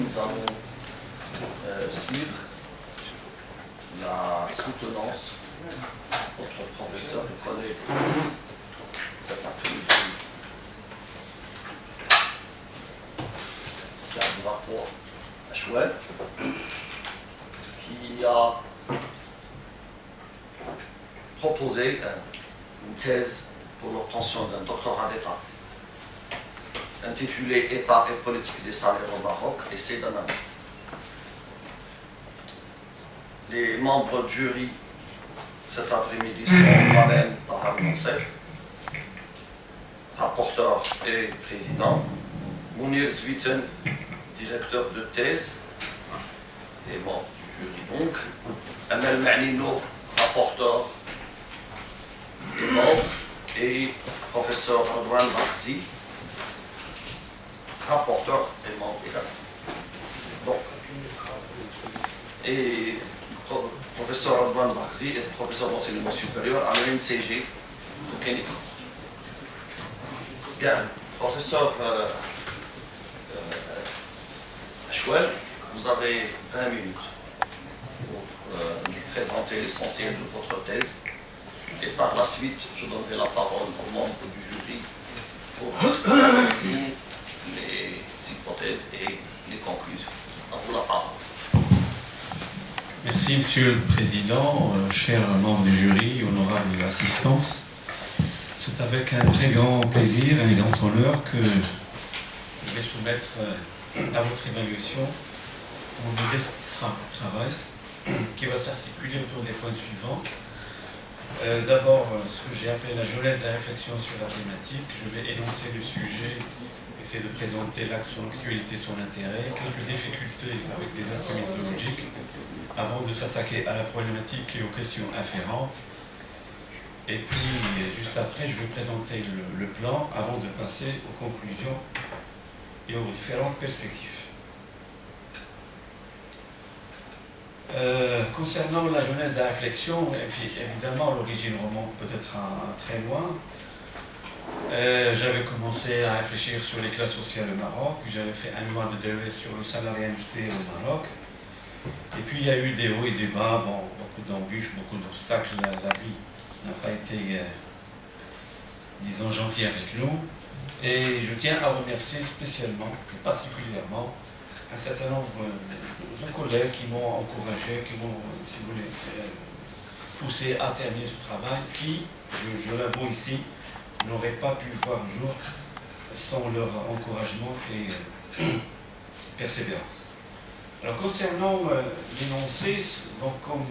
nous allons suivre la soutenance de notre professeur et collègue cet après-midi, Siad Rafour Achouel, qui a proposé une thèse pour l'obtention d'un doctorat d'État intitulé État et politique des salaires au Maroc, essai d'analyse. Les membres du jury cet après-midi sont moi-même, Tahar Monsef, rapporteur et président, Mounir Zviten, directeur de thèse et membre du jury donc, Amel Ma'nino, rapporteur et membre, et professeur Radwan Baghzi, rapporteur et membre également. Donc, et professeur Radwan Baghzi est professeur d'enseignement supérieur à l'NCG de Kenitra. Bien, professeur Achouel, vous avez 20 minutes pour nous présenter l'essentiel de votre thèse. Et par la suite, je donnerai la parole aux membres du jury pour discuter avec nous les hypothèses et les conclusions. À vous la parole. Merci, Monsieur le Président, chers membres du jury, honorable assistance. C'est avec un très grand plaisir et un grand honneur que je vais soumettre à votre évaluation mon modeste travail qui va s'articuler autour des points suivants. D'abord, ce que j'ai appelé la jeunesse de la réflexion sur la thématique. Je vais énoncer le sujet, essayer de présenter l'axe, son actualité, son intérêt, quelques difficultés avec des aspects méthodologiques, avant de s'attaquer à la problématique et aux questions afférentes. Et puis, juste après, je vais présenter le plan avant de passer aux conclusions et aux différentes perspectives. Concernant la jeunesse de la réflexion, évidemment, l'origine remonte peut-être à très loin. J'avais commencé à réfléchir sur les classes sociales au Maroc, puis j'avais fait un mois de DES sur le salariat industriel au Maroc. Et puis il y a eu des hauts et des bas, bon, beaucoup d'embûches, beaucoup d'obstacles. La vie n'a pas été, disons, gentille avec nous. Et je tiens à remercier spécialement et particulièrement un certain nombre de collègues qui m'ont encouragé, qui m'ont, si vous voulez, poussé à terminer ce travail, qui, je l'avoue ici, n'auraient pas pu voir le jour sans leur encouragement et persévérance. Alors concernant l'énoncé, donc comme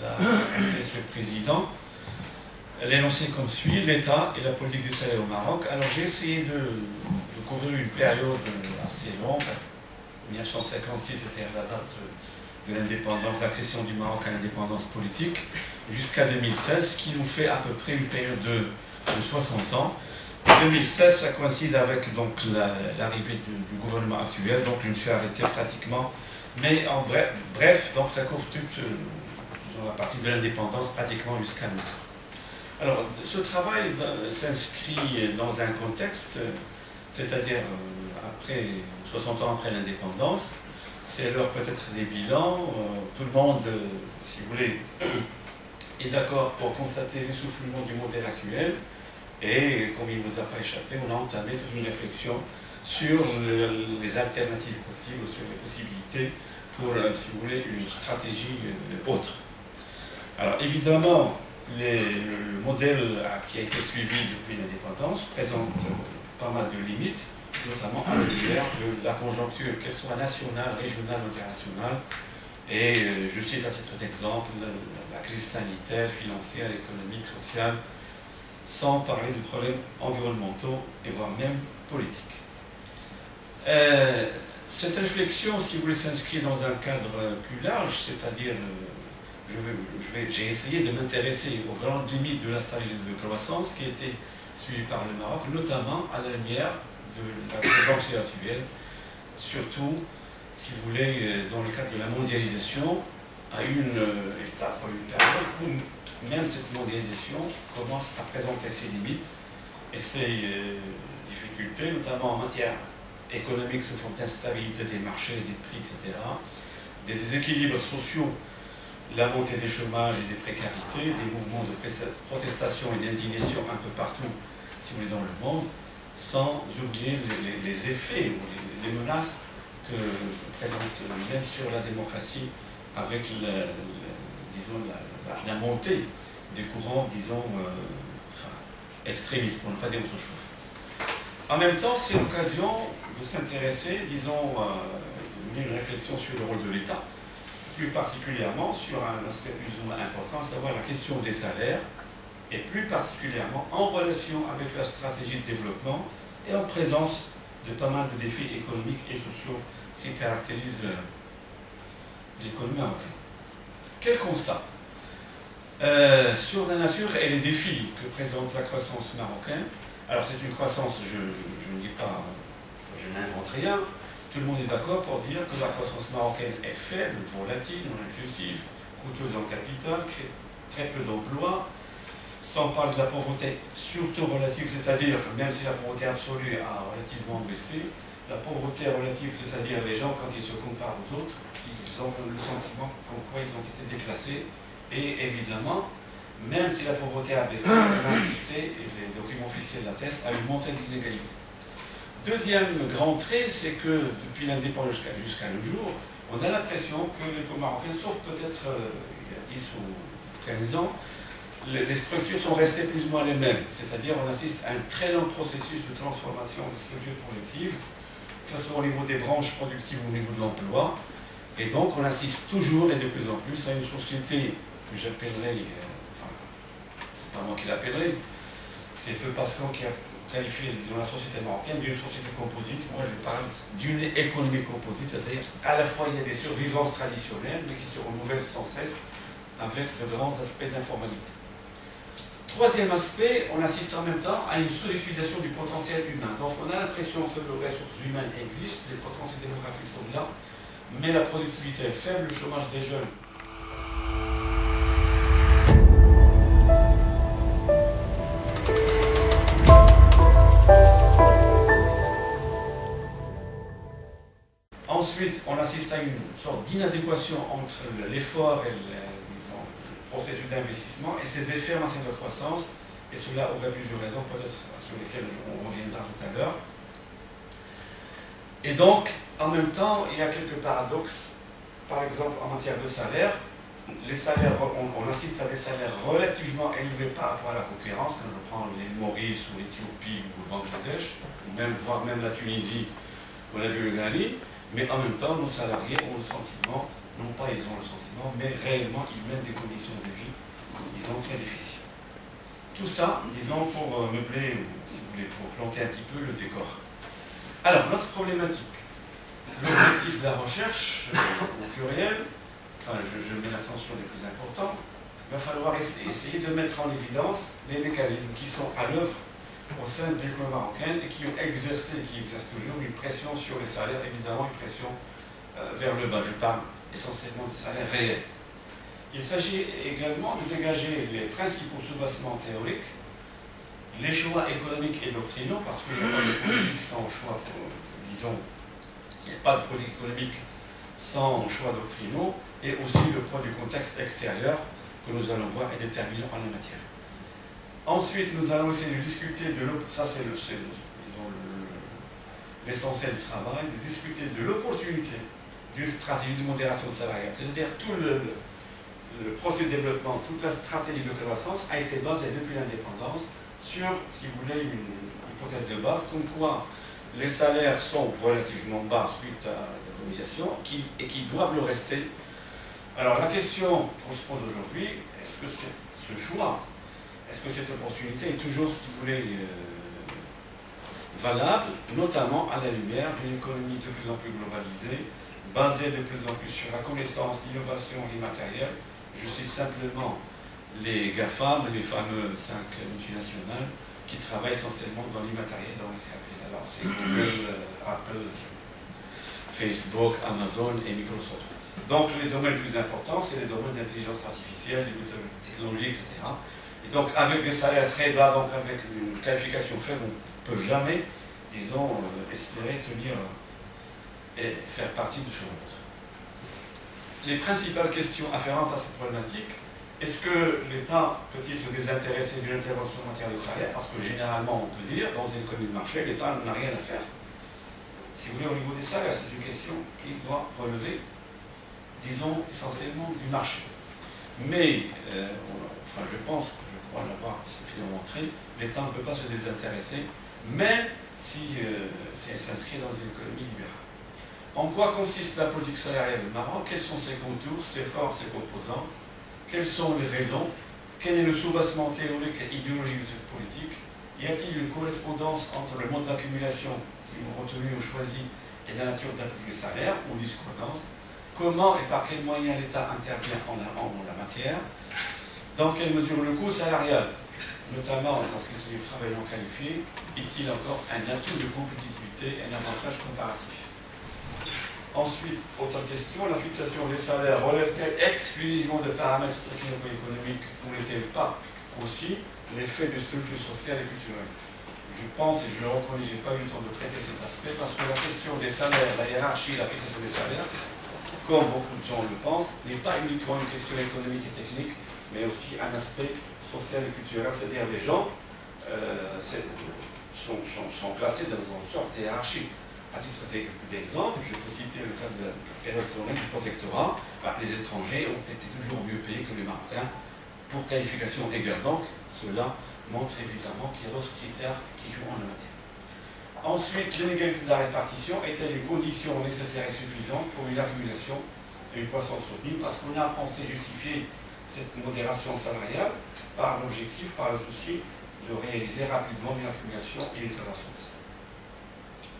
l'a rappelé le Président, l'énoncé comme suit, l'État et la politique des salaires au Maroc. Alors j'ai essayé de couvrir une période assez longue. 1956, c'était la date de l'indépendance, l'accession du Maroc à l'indépendance politique, jusqu'à 2016, ce qui nous fait à peu près une période de 60 ans. 2016, ça coïncide avec l'arrivée du gouvernement actuel, donc je me suis arrêté pratiquement, mais en bref, donc ça couvre toute disons, la partie de l'indépendance pratiquement jusqu'à nous. Alors, ce travail s'inscrit dans un contexte, c'est-à-dire après 60 ans après l'indépendance, c'est l'heure peut-être des bilans, tout le monde, si vous voulez, est d'accord pour constater l'essoufflement du modèle actuel, et comme il ne vous a pas échappé, on a entamé toute une réflexion sur les alternatives possibles, sur les possibilités pour, si vous voulez, une stratégie autre. Alors évidemment, le modèle qui a été suivi depuis l'indépendance présente pas mal de limites, notamment à la lumière de la conjoncture, qu'elle soit nationale, régionale ou internationale. Et je cite à titre d'exemple la crise sanitaire, financière, économique, sociale, sans parler de problèmes environnementaux et voire même politiques. Cette réflexion, si vous voulez, s'inscrit dans un cadre plus large, c'est-à-dire j'ai essayé de m'intéresser aux grandes limites de la stratégie de croissance qui a été suivie par le Maroc, notamment à la lumière de la conjoncture actuelle, surtout, si vous voulez, dans le cadre de la mondialisation, à une étape, une période où même cette mondialisation commence à présenter ses limites et ses difficultés, notamment en matière économiques sous forme d'instabilité des marchés, des prix, etc., des déséquilibres sociaux, la montée des chômages et des précarités, des mouvements de protestation et d'indignation un peu partout, si vous voulez, dans le monde, sans oublier les effets ou les menaces que présente même sur la démocratie avec disons, la montée des courants, disons, extrémistes, pour ne pas dire autre chose. En même temps, c'est l'occasion de s'intéresser, disons, de mener une réflexion sur le rôle de l'État, plus particulièrement sur un aspect plus ou moins important, à savoir la question des salaires, et plus particulièrement en relation avec la stratégie de développement et en présence de pas mal de défis économiques et sociaux qui caractérisent l'économie marocaine. Quel constat sur la nature et les défis que présente la croissance marocaine? Alors c'est une croissance, je ne dis pas, je n'invente rien, tout le monde est d'accord pour dire que la croissance marocaine est faible, volatile, non inclusive, coûteuse en capital, crée très peu d'emplois, sans parler de la pauvreté surtout relative, c'est-à-dire, même si la pauvreté absolue a relativement baissé, la pauvreté relative, c'est-à-dire les gens, quand ils se comparent aux autres, ils ont le sentiment comme quoi ils ont été déclassés. Et évidemment, même si la pauvreté a baissé, on a assisté, et les documents officiels l'attestent, à une montée des inégalités. Deuxième grand trait, c'est que depuis l'indépendance jusqu'à nos jours, on a l'impression que les Marocains, sauf peut-être il y a 10 ou 15 ans, les structures sont restées plus ou moins les mêmes. C'est-à-dire on assiste à un très long processus de transformation des structures productives, que ce soit au niveau des branches productives ou au niveau de l'emploi. Et donc on assiste toujours et de plus en plus à une société que j'appellerais, enfin, c'est pas moi qui l'appellerai, c'est Feu Pascal qui a qualifié, disons, la société marocaine d'une société composite. Moi je parle d'une économie composite, c'est-à-dire à la fois il y a des survivances traditionnelles, mais qui se renouvellent sans cesse avec de grands aspects d'informalité. Troisième aspect, on assiste en même temps à une sous-utilisation du potentiel humain. Donc on a l'impression que les ressources humaines existent, les potentiels démographiques sont là, mais la productivité est faible, le chômage des jeunes. Ensuite, on assiste à une sorte d'inadéquation entre l'effort et disons, le processus d'investissement et ses effets en matière de croissance, et cela aurait plusieurs raisons, peut-être sur lesquelles on reviendra tout à l'heure. Et donc, en même temps, il y a quelques paradoxes. Par exemple, en matière de salaire, les salaires, on assiste à des salaires relativement élevés par rapport à la concurrence, quand je prends l'île Maurice ou l'Éthiopie ou le Bangladesh, ou même, voire même la Tunisie ou la Bulgarie, mais en même temps, nos salariés ont le sentiment, non pas ils ont le sentiment, mais réellement, ils mènent des conditions de vie, disons, très difficiles. Tout ça, disons, pour meubler, si vous voulez, pour planter un petit peu le décor. Alors, notre problématique, l'objectif de la recherche, au pluriel, enfin, je mets l'accent sur les plus importants, il va falloir essayer de mettre en évidence les mécanismes qui sont à l'œuvre au sein de l'économie marocaine et qui ont exercé, qui exercent toujours, une pression sur les salaires, évidemment une pression vers le bas. Je parle essentiellement des salaires réels. Il s'agit également de dégager les principaux sous-bassements théoriques, les choix économiques et doctrinaux, parce qu'il n'y a pas de politique sans choix, disons, il n'y a pas de politique économique sans choix doctrinaux, et aussi le poids du contexte extérieur que nous allons voir est déterminant en la matière. Ensuite, nous allons essayer de discuter de ça c'est l'essentiel du travail, de discuter de l'opportunité d'une stratégie de modération salariale. C'est-à-dire tout le processus de développement, toute la stratégie de croissance a été basée depuis l'indépendance sur, si vous voulez, une hypothèse de base, comme quoi les salaires sont relativement bas suite à la colonisation et qui doivent le rester. Alors la question qu'on se pose aujourd'hui, est-ce que ce choix, est-ce que cette opportunité est toujours, si vous voulez, valable, notamment à la lumière d'une économie de plus en plus globalisée, basée de plus en plus sur la connaissance, l'innovation immatérielle. Je cite simplement les GAFAM, les fameux 5 multinationales, qui travaillent essentiellement dans l'immatériel, dans les services. Alors c'est Google, Apple, Facebook, Amazon et Microsoft. Donc les domaines les plus importants, c'est les domaines d'intelligence artificielle, des technologies, etc. Et donc avec des salaires très bas, donc avec une qualification faible, on ne peut jamais, disons, espérer tenir et faire partie de ce monde. Les principales questions afférentes à cette problématique: est-ce que l'État peut-il se désintéresser d'une intervention en matière de salaire? Parce que généralement, on peut dire, dans une économie de marché, l'État n'a rien à faire. Si vous voulez, au niveau des salaires, c'est une question qui doit relever, disons, essentiellement du marché. Mais, enfin, je pense, je crois l'avoir suffisamment montré, l'État ne peut pas se désintéresser, même si elle s'inscrit dans une économie libérale. En quoi consiste la politique salariale du Maroc? Quels sont ses contours, ses forces, ses composantes? Quelles sont les raisons? Quel est le soubassement théorique et idéologique de cette politique? Y a-t-il une correspondance entre le mode d'accumulation, si vous retenu ou choisi, et la nature de la politique des salaires, ou discordance? Comment et par quels moyens l'État intervient en la matière? Dans quelle mesure le coût salarial, notamment lorsqu'il s'agit du travail non qualifié, est-il encore un atout de compétitivité et un avantage comparatif? Ensuite, autre question, la fixation des salaires relève-t-elle exclusivement de paramètres technico-économiques ou n'est-elle pas aussi l'effet de structures sociales et culturelles? Je pense, et je le reconnais, je n'ai pas eu le temps de traiter cet aspect, parce que la question des salaires, la hiérarchie, la fixation des salaires, comme beaucoup de gens le pensent, n'est pas uniquement une question économique et technique, mais aussi un aspect social et culturel, c'est-à-dire les gens sont placés dans une sorte de hiérarchie. À titre d'exemple, je peux citer le cas de la période coloniale du protectorat. Les étrangers ont été toujours mieux payés que les Marocains pour qualification égale. Donc, cela montre évidemment qu'il y a d'autres critères qui jouent en la matière. Ensuite, l'inégalité de la répartition est-elle une condition nécessaire et suffisante pour une accumulation et une croissance soutenue? Parce qu'on a pensé justifier cette modération salariale par l'objectif, par le souci de réaliser rapidement une accumulation et une croissance.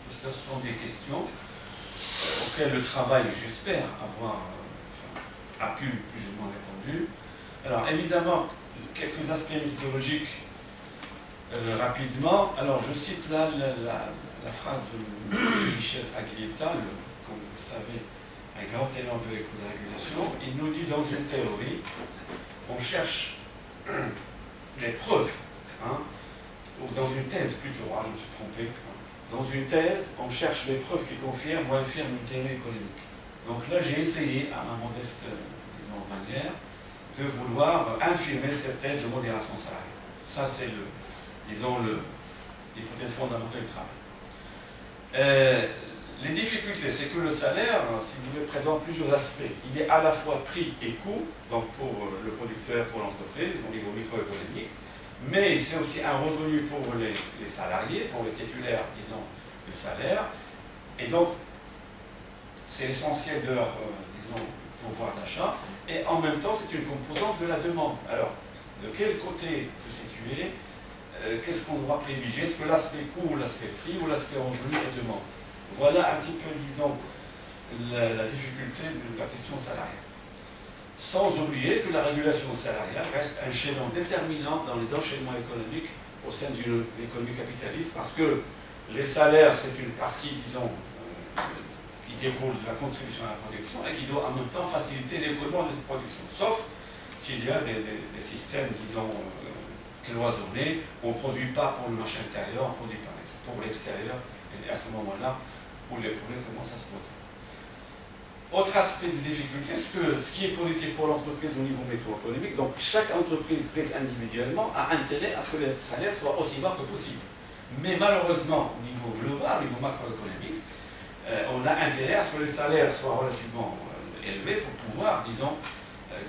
Tout cela, ce sont des questions auxquelles le travail, j'espère, a pu plus ou moins répondre. Alors, évidemment, quelques aspects méthodologiques rapidement. Alors, je cite là la phrase de M. Michel Aglietta, comme vous le savez, un grand élan de l'école de régulation. Il nous dit, dans une théorie, on cherche les preuves, ou dans une thèse plutôt, je me suis trompé. Dans une thèse, on cherche les preuves qui confirment ou infirment une théorie économique. Donc là, j'ai essayé, à ma modeste disons, manière, de vouloir infirmer cette thèse de modération salariale. Ça, c'est l'hypothèse fondamentale du travail. Les difficultés, c'est que le salaire, si vous voulez, présente plusieurs aspects. Il est à la fois prix et coût, donc pour le producteur, pour l'entreprise, au niveau microéconomique, mais c'est aussi un revenu pour les salariés, pour les titulaires, disons, de salaire. Et donc, c'est l'essentiel de leur, disons, pouvoir d'achat. Et en même temps, c'est une composante de la demande. Alors, de quel côté se situer? Qu'est-ce qu'on doit privilégier? Est-ce que l'aspect coût, ou l'aspect prix, ou l'aspect revenu et demande? Voilà un petit peu, disons, la difficulté de la question salariale. Sans oublier que la régulation salariale reste un chaînon déterminant dans les enchaînements économiques au sein d'une économie capitaliste, parce que les salaires, c'est une partie, disons, qui découle de la contribution à la production et qui doit en même temps faciliter l'écoulement de cette production, sauf s'il y a des systèmes, disons, cloisonnés, où on ne produit pas pour le marché intérieur, on produit pour l'extérieur, et c'est à ce moment-là où les problèmes commencent à se poser. Autre aspect de difficulté, ce qui est positif pour l'entreprise au niveau microéconomique, donc chaque entreprise prise individuellement a intérêt à ce que les salaires soient aussi bas que possible. Mais malheureusement, au niveau global, au niveau macroéconomique, on a intérêt à ce que les salaires soient relativement élevés pour pouvoir, disons,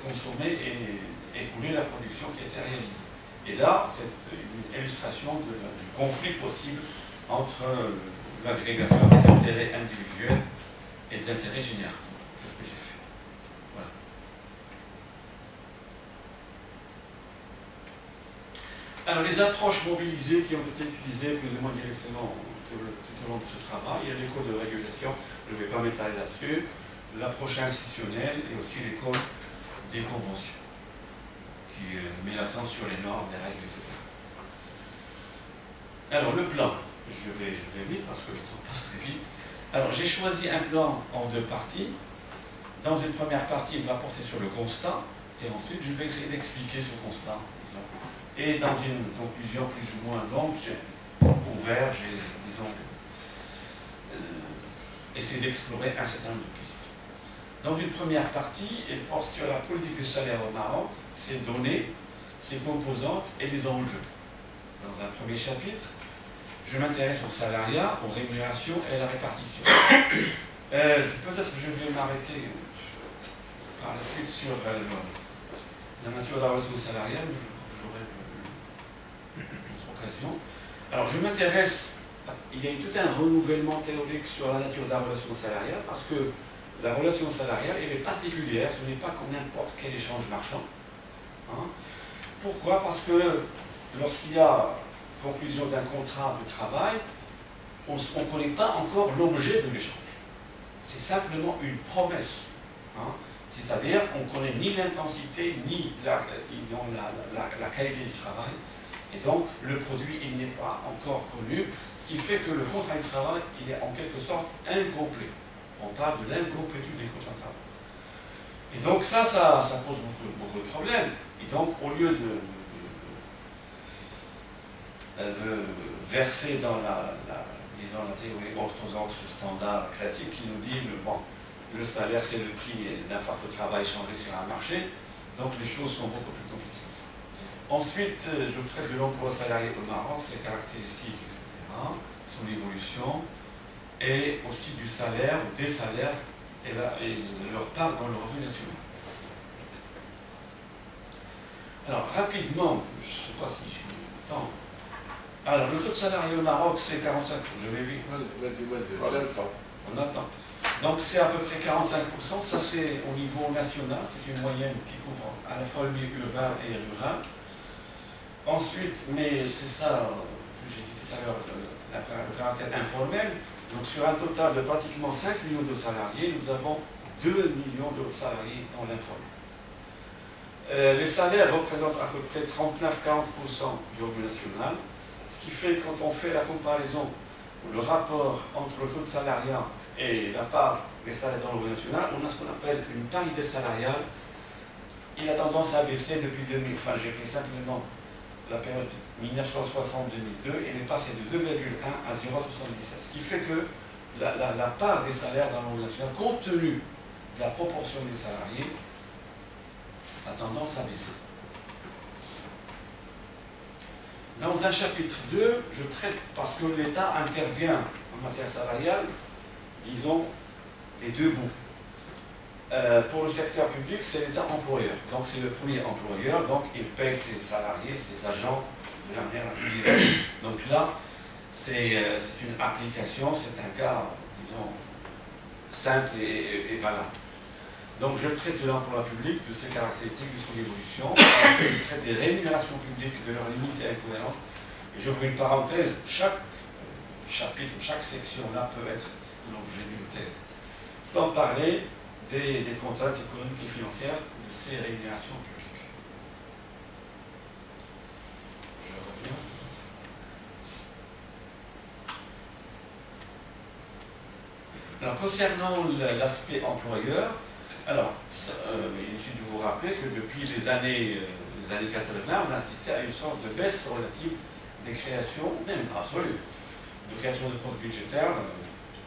consommer et écouler la production qui a été réalisée. Et là, c'est une illustration du conflit possible entre l'agrégation des intérêts individuels et de l'intérêt général. Qu'est-ce que j'ai fait? Voilà. Alors, les approches mobilisées qui ont été utilisées plus ou moins directement tout au long de ce travail, il y a l'école de régulation, je ne vais pas m'étaler là-dessus, l'approche institutionnelle et aussi l'école des conventions, qui met l'accent sur les normes, les règles, etc. Alors, le plan, je vais vite parce que le temps passe très vite. Alors, j'ai choisi un plan en deux parties. Dans une première partie, il va porter sur le constat, et ensuite, je vais essayer d'expliquer ce constat. Et dans une conclusion plus ou moins longue, j'ai ouvert, j'ai, disons, essayer d'explorer un certain nombre de pistes. Dans une première partie, elle porte sur la politique des salaires au Maroc, ses données, ses composantes et les enjeux. Dans un premier chapitre, je m'intéresse au salariat, aux rémunérations et à la répartition. Peut-être que je vais m'arrêter par la suite sur la nature de la relation salariale, mais j'aurai d'autres occasions. Alors, je m'intéresse, il y a eu tout un renouvellement théorique sur la nature de la relation salariale, parce que la relation salariale, elle est particulière, ce n'est pas comme n'importe quel échange marchand. Hein. Pourquoi? Parce que lorsqu'il y a conclusion d'un contrat de travail, on ne connaît pas encore l'objet de l'échange. C'est simplement une promesse. Hein. C'est-à-dire, on ne connaît ni l'intensité, ni la qualité du travail. Et donc, le produit, il n'est pas encore connu. Ce qui fait que le contrat de travail, il est en quelque sorte incomplet. On parle de l'incomplétude des contrats de travail. Et donc, ça pose beaucoup de problèmes. Et donc, au lieu de verser dans disons, la théorie orthodoxe standard classique qui nous dit le salaire c'est le prix d'un force de travail changé sur un marché, donc les choses sont beaucoup plus compliquées que ça. Ensuite, je traite de l'emploi salarié au Maroc, ses caractéristiques, etc., son évolution, et aussi du salaire, des salaires et leur part dans le revenu national. Alors, rapidement, je ne sais pas si j'ai le temps. Alors, le taux de salarié au Maroc, c'est 45%. Je vais vite. Vas-y, on attend. Donc, c'est à peu près 45%. Ça, c'est au niveau national. C'est une moyenne qui couvre à la fois le milieu urbain et rural. Ensuite, mais c'est ça que j'ai dit tout à l'heure, le caractère informel. Donc, sur un total de pratiquement 5 millions de salariés, nous avons 2 millions de salariés dans l'informel. Les salaires représentent à peu près 39-40% du revenu national. Ce qui fait que quand on fait la comparaison ou le rapport entre le taux de salariat et la part des salaires dans le revenu national, on a ce qu'on appelle une parité salariale. Il a tendance à baisser depuis 2000. Enfin, j'ai pris simplement la période 1960-2002 et elle est passée de 2,1 à 0,77. Ce qui fait que la part des salaires dans le revenu national, compte tenu de la proportion des salariés, a tendance à baisser. Dans un chapitre 2, je traite, parce que l'État intervient en matière salariale, disons, des deux bouts. Pour le secteur public, c'est l'État employeur. Donc c'est le premier employeur, donc il paye ses salariés, ses agents, de la manière la plus directe. Donc là, c'est une application, c'est un cas, disons, simple et valable. Donc je traite de l'emploi public, de ses caractéristiques, de son évolution. Je traite des rémunérations publiques, de leurs limites et incohérences. Et je ouvre une parenthèse, chaque chapitre, chaque section là peut être l'objet d'une thèse. Sans parler des contraintes économiques et financières de ces rémunérations publiques. Je reviens. Alors concernant l'aspect employeur, alors, il suffit de vous rappeler que depuis les années 80, on a assisté à une sorte de baisse relative des créations, même absolue, de création de postes budgétaires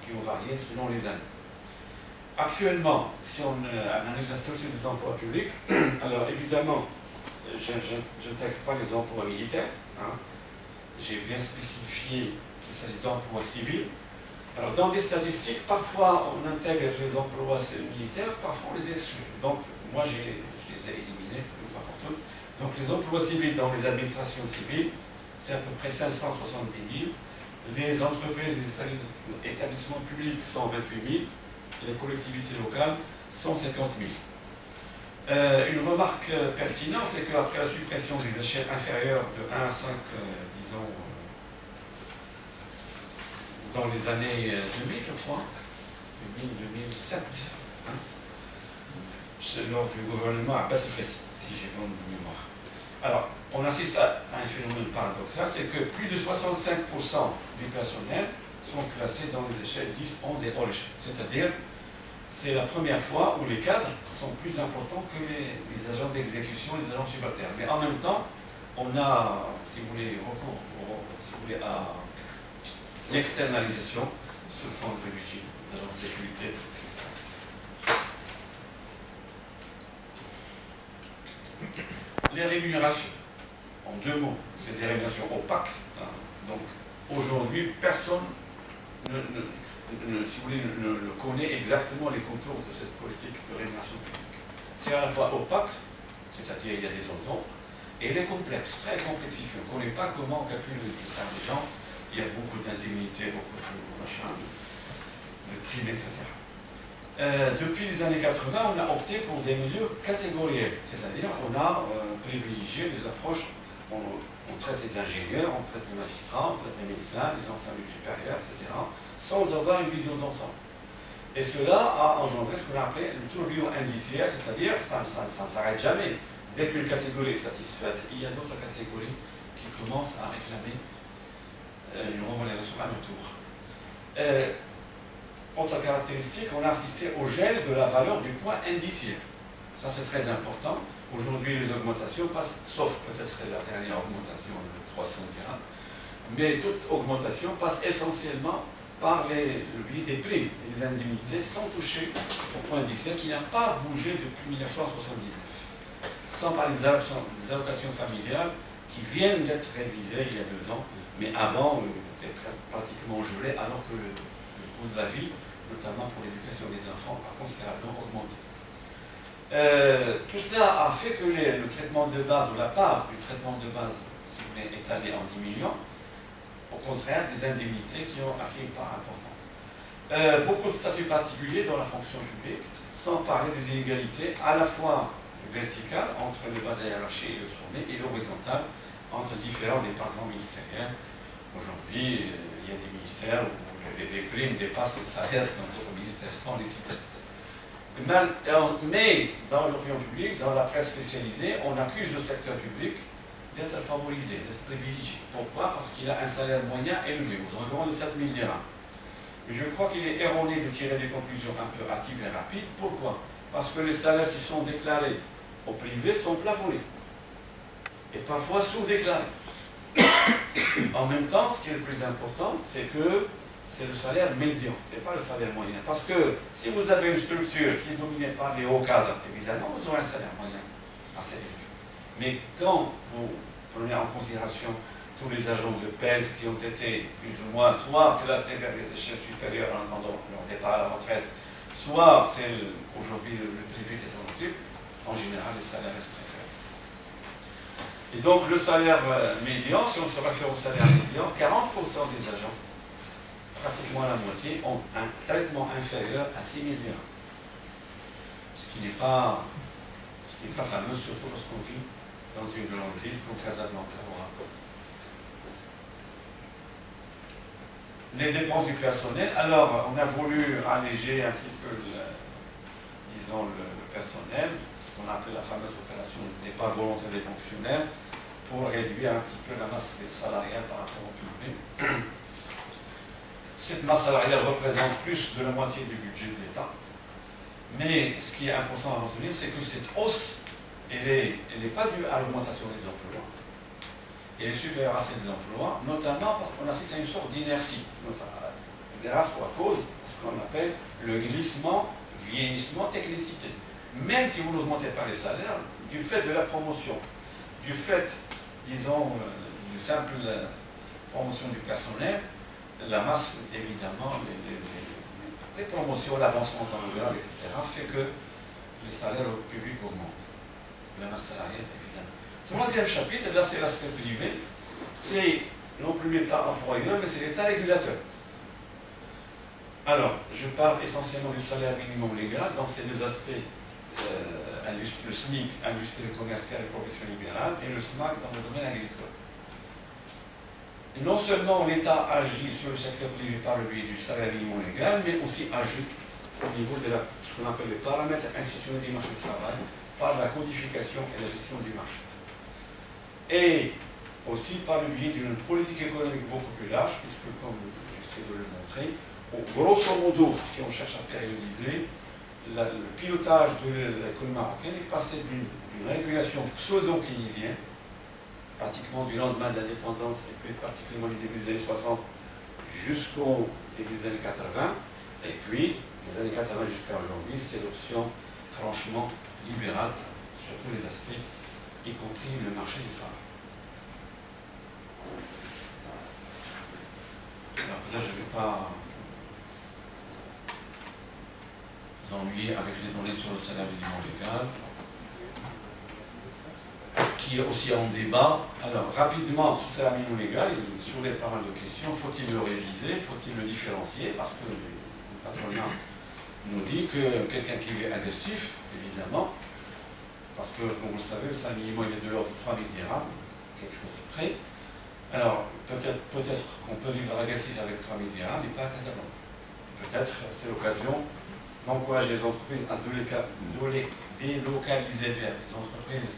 qui ont varié selon les années. Actuellement, si on analyse la structure des emplois publics, alors évidemment, je n'intègre pas les emplois militaires. Hein. J'ai bien spécifié qu'il s'agit d'emplois civils. Alors, dans des statistiques, parfois on intègre les emplois militaires, parfois on les exclut. Donc, moi je les ai éliminés une fois pour toutes. Donc, les emplois civils dans les administrations civiles, c'est à peu près 570 000. Les entreprises et les établissements publics, 128 000. Les collectivités locales, 150 000. Une remarque pertinente, c'est qu'après la suppression des échelles inférieures de 1 à 5, disons, dans les années 2000, je crois, 2000-2007, hein, lors du gouvernement Abbas el-Fessi, si j'ai bonne mémoire. Alors, on assiste à un phénomène paradoxal, c'est que plus de 65% du personnel sont classés dans les échelles 10, 11 et hors échelle. C'est-à-dire, c'est la première fois où les cadres sont plus importants que les agents d'exécution, les agents subalternes. Mais en même temps, on a, si vous voulez, recours à l'externalisation, ce fonds de budget, de la sécurité, etc. Les rémunérations, en deux mots, c'est des rémunérations opaques. Hein. Donc aujourd'hui, personne si vous voulez, ne connaît exactement les contours de cette politique de rémunération publique. C'est à la fois opaque, c'est-à-dire il y a des zones d'ombre, et elle est complexe, très complexifiée. On ne connaît pas comment calculer les salaires des gens. Il y a beaucoup d'indemnités, beaucoup de machins, de primes, etc. Depuis les années 80, on a opté pour des mesures catégorielles, c'est-à-dire on a privilégié les approches, on traite les ingénieurs, on traite les magistrats, on traite les médecins, les enseignants supérieurs, etc., sans avoir une vision d'ensemble. Et cela a engendré ce qu'on a appelé le tourbillon indiciaire, c'est-à-dire ça ne s'arrête jamais. Dès qu'une catégorie est satisfaite, il y a d'autres catégories qui commencent à réclamer une revalorisation à leur tour. Autre caractéristique, on a assisté au gel de la valeur du point indiciaire. Ça, c'est très important. Aujourd'hui, les augmentations passent, sauf peut-être la dernière augmentation de 300 dirhams, mais toute augmentation passe essentiellement par le biais des primes et des indemnités sans toucher au point indiciaire qui n'a pas bougé depuis 1979. Sans parler des allocations familiales qui viennent d'être révisées il y a 2 ans, mais avant, ils étaient pratiquement gelés alors que le coût de la vie, notamment pour l'éducation des enfants, a considérablement augmenté. Tout cela a fait que le traitement de base, ou la part du traitement de base, si vous voulez, est allé en diminuant, au contraire des indemnités qui ont acquis une part importante. Beaucoup de statuts particuliers dans la fonction publique, sans parler des inégalités à la fois verticales entre le bas de la hiérarchie et le sommet, et l'horizontale entre différents départements ministériels. Aujourd'hui, il y a des ministères où les primes dépassent les salaires dans d'autres ministères sans les citer. Mais dans l'opinion publique, dans la presse spécialisée, on accuse le secteur public d'être favorisé, d'être privilégié. Pourquoi? Parce qu'il a un salaire moyen élevé, aux environs de 7 000 dirhams. Mais je crois qu'il est erroné de tirer des conclusions un peu hâtives et rapides. Pourquoi? Parce que les salaires qui sont déclarés au privé sont plafonnés. Et parfois sous-déclarés. En même temps, ce qui est le plus important, c'est que c'est le salaire médian, ce n'est pas le salaire moyen. Parce que si vous avez une structure qui est dominée par les hauts cadres, évidemment, vous aurez un salaire moyen assez élevé. Mais quand vous prenez en considération tous les agents de PELS qui ont été plus ou moins soit classés vers les échelles supérieures en attendant leur départ à la retraite, soit c'est aujourd'hui le privé qui s'en occupe, en général les salaires restent très faibles. Et donc le salaire médian, si on se réfère au salaire médian, 40% des agents, pratiquement la moitié, ont un traitement inférieur à 6 000 dirhams. Ce qui n'est pas fameux, surtout lorsqu'on vit dans une grande ville comme Casablanca. Les dépenses du personnel, alors on a voulu alléger un petit peu, disons, le personnel, ce qu'on appelle la fameuse opération de départ volontaire des fonctionnaires, pour réduire un petit peu la masse salariale par rapport au PIB. Cette masse salariale représente plus de la moitié du budget de l'État. Mais ce qui est important à retenir, c'est que cette hausse, elle n'est pas due à l'augmentation des emplois. Elle est supérieure à celle des emplois, notamment parce qu'on assiste à une sorte d'inertie. Grâce ou à cause de ce qu'on appelle le glissement, vieillissement, technicité. Même si vous n'augmentez pas les salaires, du fait de la promotion, du fait, disons, d'une simple promotion du personnel, la masse, évidemment, les promotions, l'avancement dans le grade, etc., fait que les salaires au public augmentent. La masse salariale, évidemment. Troisième chapitre, là c'est l'aspect privé, c'est non plus l'État employeur, mais c'est l'État régulateur. Alors, je parle essentiellement du salaire minimum légal dans ces deux aspects, le SMIC, industrie commerciale et profession libérale, et le SMAC dans le domaine agricole. Non seulement l'État agit sur le secteur privé par le biais du salaire minimum légal, mais aussi agit au niveau de ce qu'on appelle les paramètres institutionnels du marché du travail, par la codification et la gestion du marché. Et aussi par le biais d'une politique économique beaucoup plus large, puisque, comme j'essaie de le montrer, grosso modo, si on cherche à périodiser, le pilotage de l'économie marocaine est passé d'une régulation pseudo-keynesienne, pratiquement du lendemain de l'indépendance, et plus particulièrement du début des années 60, jusqu'au début des années 80, et puis des années 80 jusqu'à aujourd'hui, c'est l'option franchement libérale sur tous les aspects, y compris le marché du travail. Alors peut-être je ne vais pas vous ennuyer avec les données sur le salaire minimum légal, qui est aussi en débat. Alors rapidement, sur le salaire minimum légal, il soulève pas mal de questions. Faut-il le réviser? Faut-il le différencier? Parce que le patronat nous dit que quelqu'un qui est agressif, évidemment, parce que, comme vous le savez, le salaire minimum il est de l'ordre de 3 000 dirhams, quelque chose près. Alors, peut-être qu'on peut vivre agressif avec 3 000 dirhams, mais pas à Casablanca. Peut-être c'est l'occasion d'encourager les entreprises à délocaliser vers les entreprises,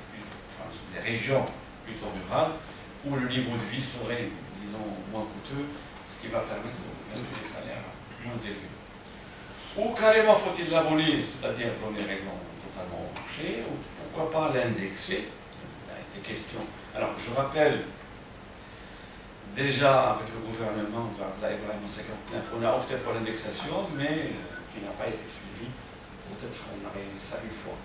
enfin, les régions plutôt rurales, où le niveau de vie serait, disons, moins coûteux, ce qui va permettre de verser des salaires moins élevés. Ou carrément faut-il l'abolir, c'est-à-dire donner raison totalement au marché, ou pourquoi pas l'indexer? Il a été question. Alors, je rappelle, déjà avec le gouvernement, on a opté pour l'indexation, mais qui n'a pas été suivi. Peut-être on a réalisé ça une fois.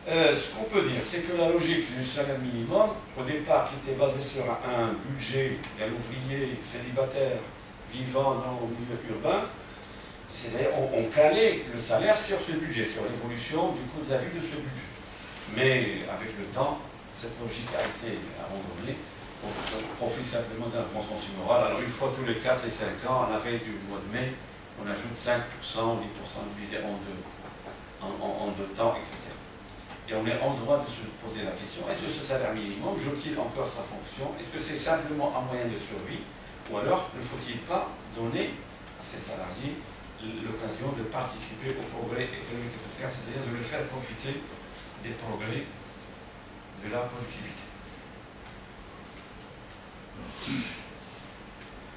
Ce qu'on peut dire, c'est que la logique du salaire minimum, au départ, qui était basée sur un budget d'un ouvrier célibataire vivant dans le milieu urbain, c'est-à-dire on calait le salaire sur ce budget, sur l'évolution du coût de la vie de ce budget. Mais avec le temps, cette logique a été abandonnée au profit simplement d'un consensus moral. Alors une fois tous les 4 et 5 ans, à la veille du mois de mai, on ajoute 5% ou 10% divisé en deux temps, etc. Et on est en droit de se poser la question, est-ce que ce salaire minimum joue-t-il encore sa fonction? Est-ce que c'est simplement un moyen de survie? Ou alors ne faut-il pas donner à ces salariés l'occasion de participer au progrès économique et social, c'est-à-dire de le faire profiter des progrès de la productivité?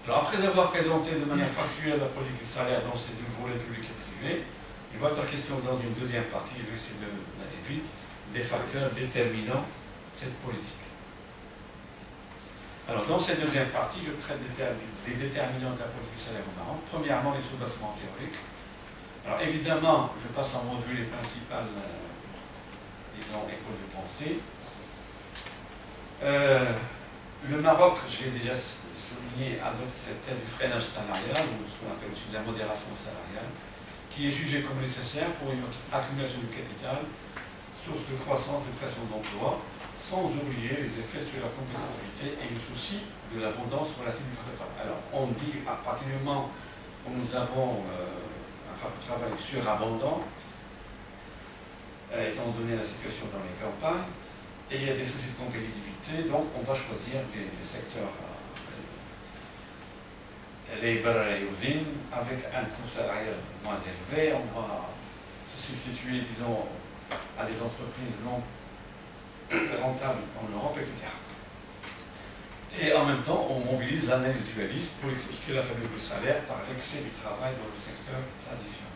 Alors, après avoir présenté de manière factuelle la politique de salaire dans ces deux volets publics et privés, il va être question dans une deuxième partie, je vais essayer d'aller vite, des facteurs déterminant cette politique. Alors, dans cette deuxième partie, je traite des déterminants de la politique de salaire au Maroc. Premièrement, les soubassements théoriques. Alors, évidemment, je passe en revue les principales, disons, écoles de pensée. Le Maroc, je l'ai déjà souligné, adopte cette thèse du freinage salarial, ou ce qu'on appelle aussi de la modération salariale, qui est jugée comme nécessaire pour une accumulation du capital, source de croissance, de création d'emplois, sans oublier les effets sur la compétitivité et le souci de l'abondance relative du capital. Alors, on dit, à partir du moment où nous avons un travail surabondant, étant donné la situation dans les campagnes, et il y a des soucis de compétitivité, donc on va choisir les secteurs labor et usine avec un coût salarial moins élevé. On va se substituer, disons, à des entreprises non rentables en Europe, etc. Et en même temps, on mobilise l'analyse dualiste pour expliquer la faiblesse des salaires par l'excès du travail dans le secteur traditionnel.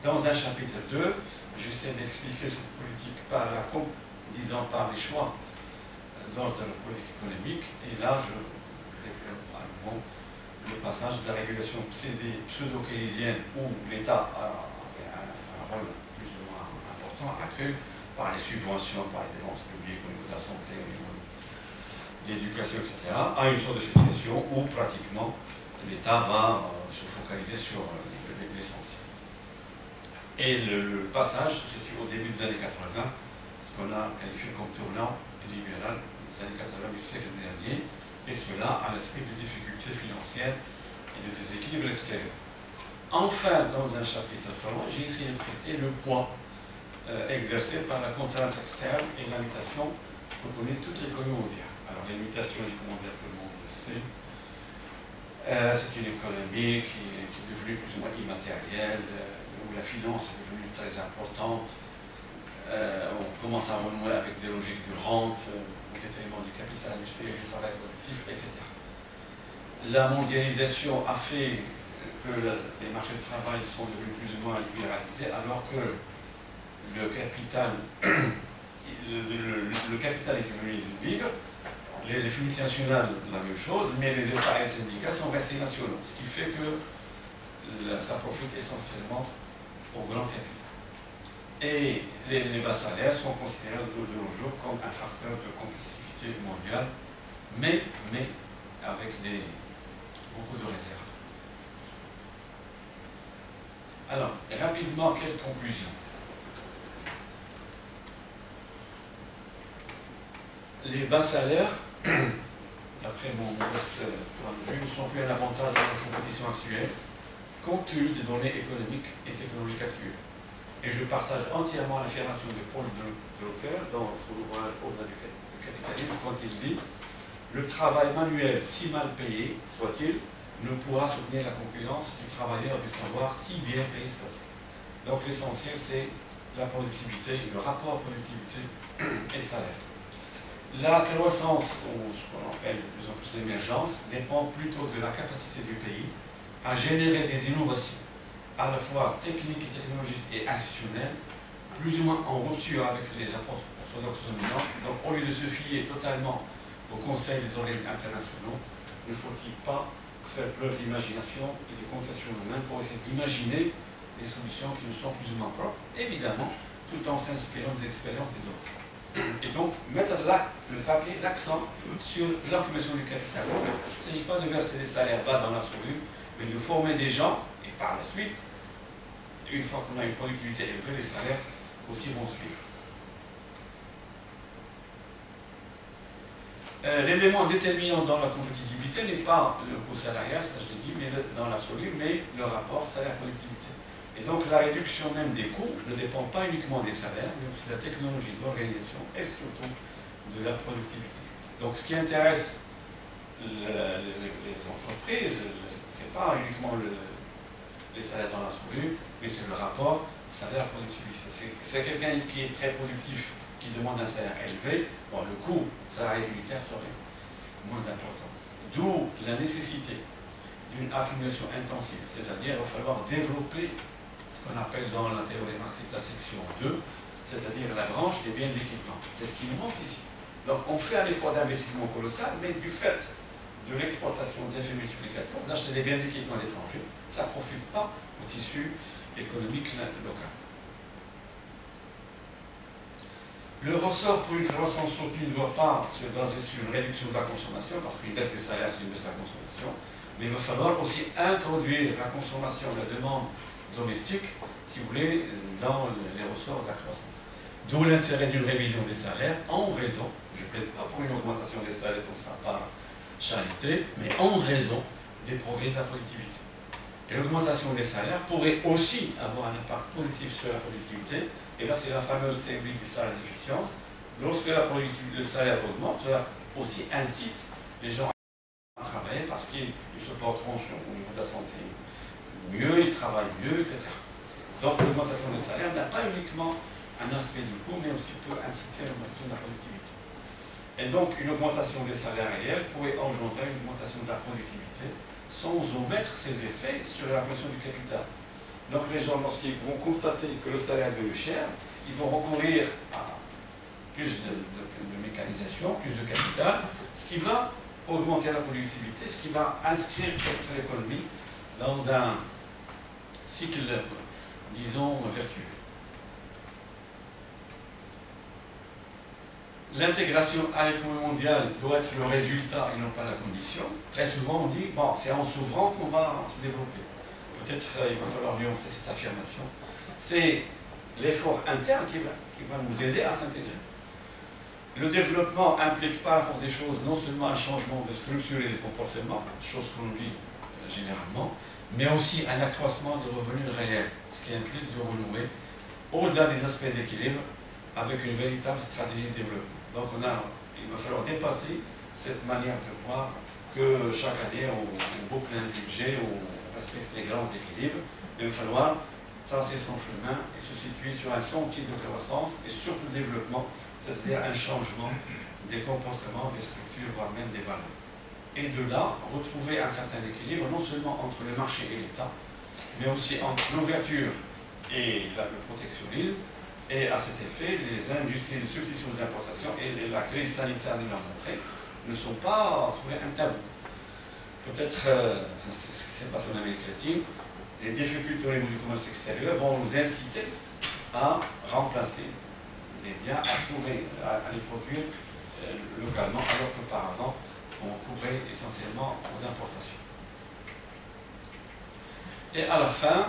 Dans un chapitre 2, j'essaie d'expliquer cette politique par les choix d'ordre politique économique, et là je développe à nouveau le passage de la régulation pseudo-keynésienne où l'État avait un rôle plus ou moins important, accru par les subventions, par les dépenses publiques au niveau de la santé, au niveau de l'éducation, etc., à une sorte de situation où pratiquement l'État va se focaliser sur l'essentiel. Et le passage se situe au début des années 80, ce qu'on a qualifié comme tournant libéral des années 80 du siècle dernier, et cela à l'esprit de difficultés financières et de déséquilibres extérieurs. Enfin, dans un chapitre 3, j'ai essayé de traiter le poids exercé par la contrainte externe et la limitation que connaît toute l'économie mondiale. Alors, la limitation de l'économie mondiale, tout le monde le sait, c'est une économie qui est devenue plus ou moins immatérielle, où la finance est devenue très importante. On commence à renouer avec des logiques de rente, au détriment du capital industriel, du travail collectif, etc. La mondialisation a fait que les marchés de travail sont devenus plus ou moins libéralisés, alors que le capital est devenu libre, Les définitions nationales, la même chose, mais les États et les syndicats sont restés nationaux, ce qui fait que ça profite essentiellement au grand capital. Et les bas salaires sont considérés de nos jours comme un facteur de compétitivité mondiale, mais avec beaucoup de réserves. Alors, rapidement, quelles conclusions? Les bas salaires, d'après mon modeste point de vue, ne sont plus un avantage dans la compétition actuelle, compte tenu des données économiques et technologiques actuelles. Et je partage entièrement l'affirmation de Paul Drucker dans son ouvrage Au-delà du capitalisme, quand il dit « Le travail manuel, si mal payé soit-il, ne pourra soutenir la concurrence du travailleur du savoir, si bien payé soit-il. » Donc l'essentiel, c'est la productivité, le rapport productivité et salaire. La croissance, ou ce qu'on appelle de plus en plus l'émergence, dépend plutôt de la capacité du pays à générer des innovations, à la fois techniques et technologiques et institutionnelles, plus ou moins en rupture avec les approches orthodoxes dominantes. Donc au lieu de se fier totalement au conseil des organismes internationaux, ne faut-il pas faire preuve d'imagination et de comptation nous-mêmes pour essayer d'imaginer des solutions qui nous sont plus ou moins propres, évidemment, tout en s'inspirant des expériences des autres. Et donc, mettre l'accent sur l'accumulation du capital. Il ne s'agit pas de verser des salaires bas dans l'absolu, mais de former des gens, et par la suite, une fois qu'on a une productivité élevée, les salaires aussi vont suivre. L'élément déterminant dans la compétitivité n'est pas le coût salarial, ça je l'ai dit, mais dans l'absolu, mais le rapport salaire-productivité. Et donc la réduction même des coûts ne dépend pas uniquement des salaires, mais aussi de la technologie, de l'organisation et surtout de la productivité. Donc ce qui intéresse les entreprises, ce n'est pas uniquement les salaires dans l'absolu, mais c'est le rapport salaire-productivité. C'est quelqu'un qui est très productif, qui demande un salaire élevé, bon, le coût salarial unitaire serait moins important. D'où la nécessité d'une accumulation intensive, c'est-à-dire qu'il va falloir développer ce qu'on appelle dans la théorie marxiste la section 2, c'est-à-dire la branche des biens d'équipement. C'est ce qui nous manque ici. Donc on fait un effort d'investissement colossal, mais du fait de l'exportation d'effets multiplicateurs, d'acheter des biens d'équipement d'étrangers, ça ne profite pas au tissu économique local. Le ressort pour une croissance soutenue ne doit pas se baser sur une réduction de la consommation, parce qu'une baisse des salaires, c'est une baisse de la consommation, mais il va falloir aussi introduire la consommation, la demande domestique, si vous voulez, dans les ressorts de la croissance. D'où l'intérêt d'une révision des salaires, en raison, je ne plaide pas pour une augmentation des salaires comme ça par charité, mais en raison des progrès de la productivité. Et l'augmentation des salaires pourrait aussi avoir un impact positif sur la productivité, et là c'est la fameuse théorie du salaire d'efficience. Lorsque le salaire augmente, cela aussi incite les gens à travailler parce qu'ils se porteront au niveau de la santé mieux, ils travaillent mieux, etc. Donc l'augmentation des salaires n'a pas uniquement un aspect du coût, mais aussi peut inciter à l'augmentation de la productivité. Et donc une augmentation des salaires réels pourrait engendrer une augmentation de la productivité sans omettre ses effets sur l'augmentation du capital. Donc les gens, lorsqu'ils vont constater que le salaire est devenu cher, ils vont recourir à plus de mécanisation, plus de capital, ce qui va augmenter la productivité, ce qui va inscrire peut-être l'économie dans un cycle, disons, vertueux. L'intégration à l'économie mondiale doit être le résultat et non pas la condition. Très souvent on dit, bon, c'est en s'ouvrant qu'on va se développer. Peut-être il va falloir nuancer cette affirmation. C'est l'effort interne qui va nous aider à s'intégrer. Le développement implique par la force des choses non seulement un changement de structure et de comportement, chose qu'on oublie généralement, mais aussi un accroissement des revenus réels, ce qui implique de renouer, au-delà des aspects d'équilibre, avec une véritable stratégie de développement. Donc il va falloir dépasser cette manière de voir que chaque année on boucle un budget, on respecte les grands équilibres, mais il va falloir tracer son chemin et se situer sur un sentier de croissance et surtout de développement, c'est-à-dire un changement des comportements, des structures, voire même des valeurs. Et de là, retrouver un certain équilibre, non seulement entre le marché et l'État, mais aussi entre l'ouverture et le protectionnisme. Et à cet effet, les industries de substitution des importations et la crise sanitaire nous l'a montré, ne sont pas un tabou. Peut-être, c'est ce qui s'est passé en Amérique latine, les difficultés au niveau du commerce extérieur vont nous inciter à remplacer des biens, à les produire localement, alors qu'auparavant, on courait essentiellement aux importations. Et à la fin,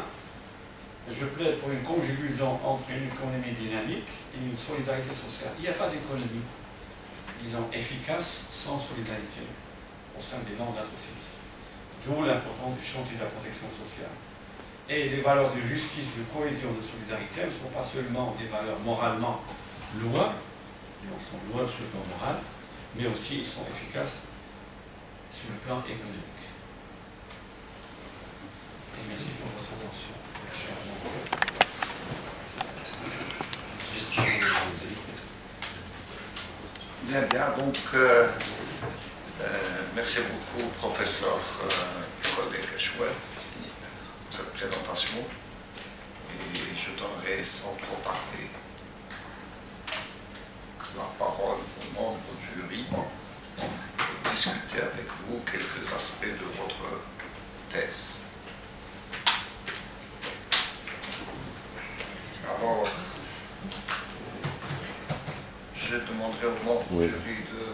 je plaide pour une conjugaison entre une économie dynamique et une solidarité sociale. Il n'y a pas d'économie, disons, efficace sans solidarité au sein des membres de la société. D'où l'importance du chantier de la protection sociale. Et les valeurs de justice, de cohésion, de solidarité, elles ne sont pas seulement des valeurs moralement louables, elles sont louables sur le plan moral, mais aussi elles sont efficaces sur le plan économique. Et merci pour votre attention, cher Bien, bien. Donc, merci beaucoup, professeur collègue Achouel, pour cette présentation. Et je donnerai sans trop tarder la parole aux membres du jury pour discuter avec vous quelques aspects de votre thèse. Alors, je demanderai aux membres du jury de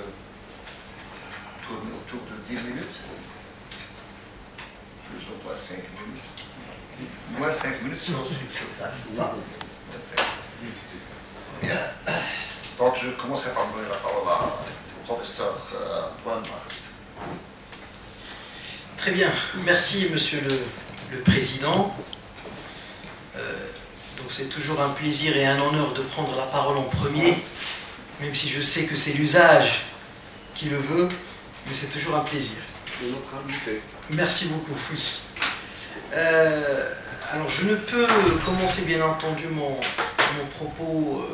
tourner autour de 10 minutes, plus ou moins 5 minutes. Moins 5 minutes, c'est aussi ça. Bien. Donc, je commencerai par donner la parole au professeur Antoine Mars. Très bien. Merci, monsieur le Président. Donc, c'est toujours un plaisir et un honneur de prendre la parole en premier, même si je sais que c'est l'usage qui le veut, mais c'est toujours un plaisir. Merci beaucoup, oui. Alors, je ne peux commencer, bien entendu, mon propos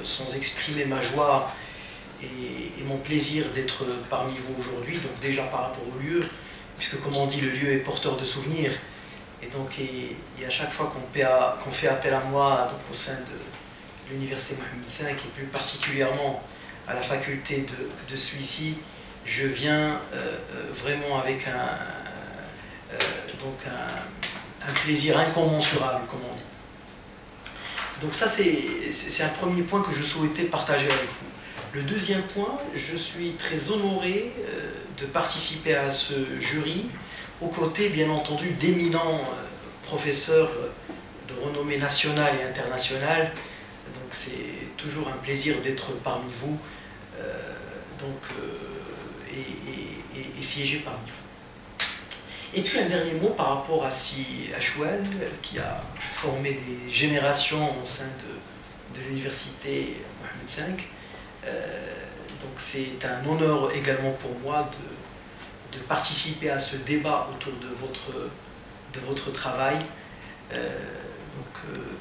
sans exprimer ma joie et mon plaisir d'être parmi vous aujourd'hui, donc déjà par rapport au lieu, puisque, comme on dit, le lieu est porteur de souvenirs, et donc et à chaque fois qu'on fait appel à moi donc, au sein de l'Université Mohamed V, et plus particulièrement à la faculté de celui-ci, je viens vraiment avec un plaisir incommensurable, comme on dit. Donc ça, c'est un premier point que je souhaitais partager avec vous. Le deuxième point, je suis très honoré de participer à ce jury, aux côtés, bien entendu, d'éminents professeurs de renommée nationale et internationale. Donc c'est toujours un plaisir d'être parmi vous et siéger parmi vous. Et puis un dernier mot par rapport à Si Achouel, qui a formé des générations au sein de l'université Mohamed V. Donc c'est un honneur également pour moi de participer à ce débat autour de votre travail.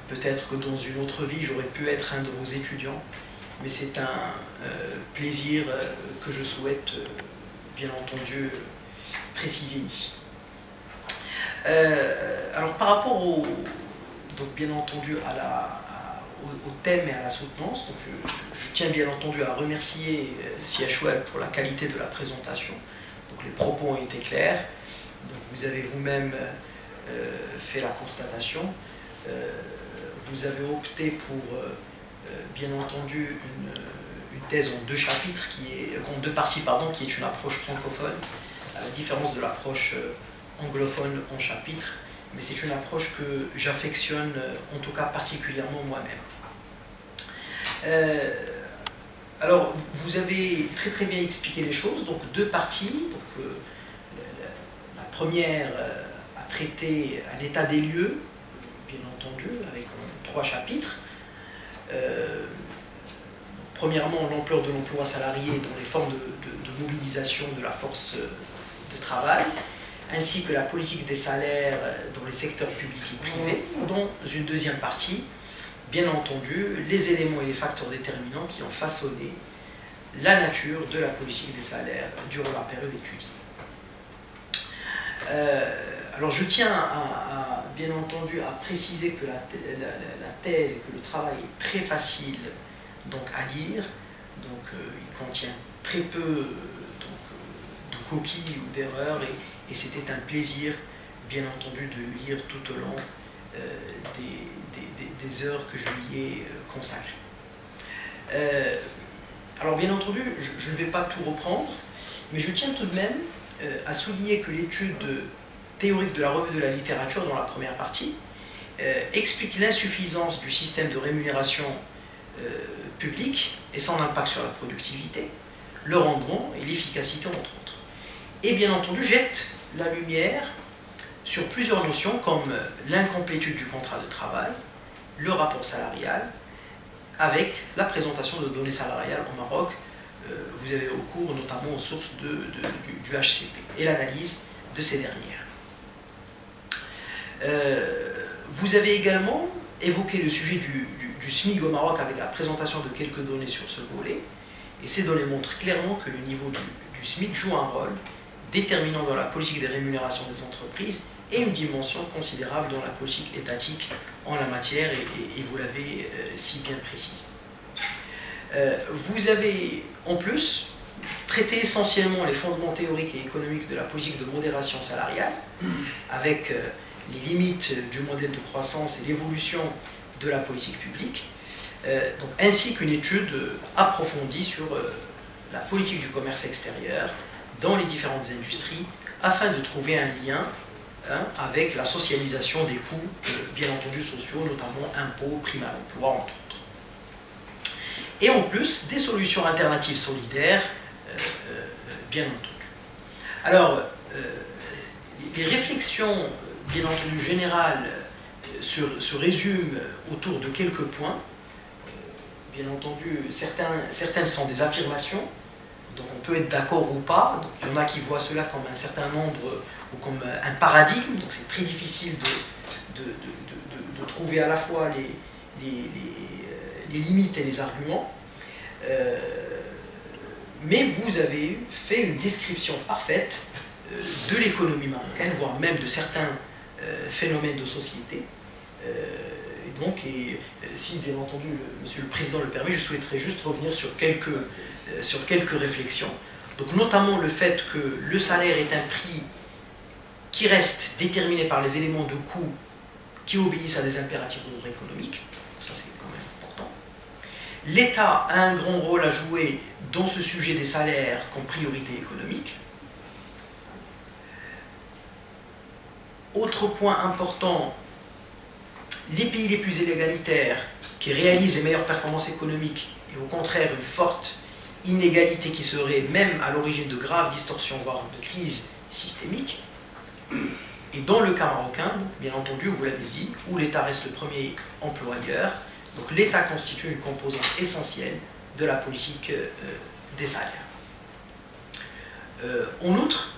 Peut-être que dans une autre vie, j'aurais pu être un de vos étudiants, mais c'est un plaisir que je souhaite, bien entendu, préciser ici. Alors, par rapport donc, bien entendu, au thème et à la soutenance, donc je tiens bien entendu à remercier Si Achouel pour la qualité de la présentation. Donc, les propos ont été clairs. Donc, vous avez vous-même fait la constatation. Vous avez opté pour, bien entendu, une thèse en deux chapitres, en deux parties, pardon, qui est une approche francophone, à la différence de l'approche anglophone en chapitres, mais c'est une approche que j'affectionne, en tout cas particulièrement moi-même. Alors, vous avez très très bien expliqué les choses, donc deux parties. Donc, la première a traité un état des lieux, bien entendu, avec 3 chapitres. Premièrement, l'ampleur de l'emploi salarié dans les formes de mobilisation de la force de travail, ainsi que la politique des salaires dans les secteurs publics et privés, dans une deuxième partie, bien entendu, les éléments et les facteurs déterminants qui ont façonné la nature de la politique des salaires durant la période étudiée. Alors je tiens bien entendu à préciser que la thèse et que le travail est très facile donc, à lire, donc il contient très peu de coquilles ou d'erreurs, et c'était un plaisir, bien entendu, de lire tout au long des heures que je lui ai consacrées. Alors bien entendu, je ne vais pas tout reprendre, mais je tiens tout de même à souligner que l'étude théorique de la revue de la littérature, dans la première partie, explique l'insuffisance du système de rémunération publique et son impact sur la productivité, le rendement et l'efficacité, entre autres. Et bien entendu, jette la lumière sur plusieurs notions comme l'incomplétude du contrat de travail, le rapport salarial, avec la présentation de données salariales au Maroc. Vous avez recours notamment aux sources du HCP et l'analyse de ces dernières. Vous avez également évoqué le sujet du SMIC au Maroc avec la présentation de quelques données sur ce volet, et ces données montrent clairement que le niveau du SMIC joue un rôle déterminant dans la politique des rémunérations des entreprises et une dimension considérable dans la politique étatique en la matière, et vous l'avez si bien précisé. Vous avez en plus traité essentiellement les fondements théoriques et économiques de la politique de modération salariale, avec les limites du modèle de croissance et l'évolution de la politique publique, ainsi qu'une étude approfondie sur la politique du commerce extérieur dans les différentes industries, afin de trouver un lien avec la socialisation des coûts, bien entendu sociaux, notamment impôts, primes à l'emploi, entre autres. Et en plus, des solutions alternatives solidaires, bien entendu. Alors, les réflexions, bien entendu, générales se résument autour de quelques points. Bien entendu, certaines sont des affirmations, donc on peut être d'accord ou pas. Donc, il y en a qui voient cela comme un certain nombre ou comme un paradigme, donc c'est très difficile de trouver à la fois les limites et les arguments. Mais vous avez fait une description parfaite de l'économie marocaine, voire même de certains phénomènes de société. Et si bien entendu Monsieur le Président le permet, je souhaiterais juste revenir sur quelques réflexions. Donc notamment le fait que le salaire est un prix qui reste déterminé par les éléments de coût qui obéissent à des impératifs d'ordre économique. Ça, c'est quand même important. L'État a un grand rôle à jouer dans ce sujet des salaires comme priorité économique. Autre point important, les pays les plus inégalitaires qui réalisent les meilleures performances économiques et au contraire une forte inégalité qui serait même à l'origine de graves distorsions, voire de crises systémiques. Et dans le cas marocain, donc, bien entendu, vous l'avez dit, où l'État reste le premier employeur, donc l'État constitue une composante essentielle de la politique des salaires. En outre,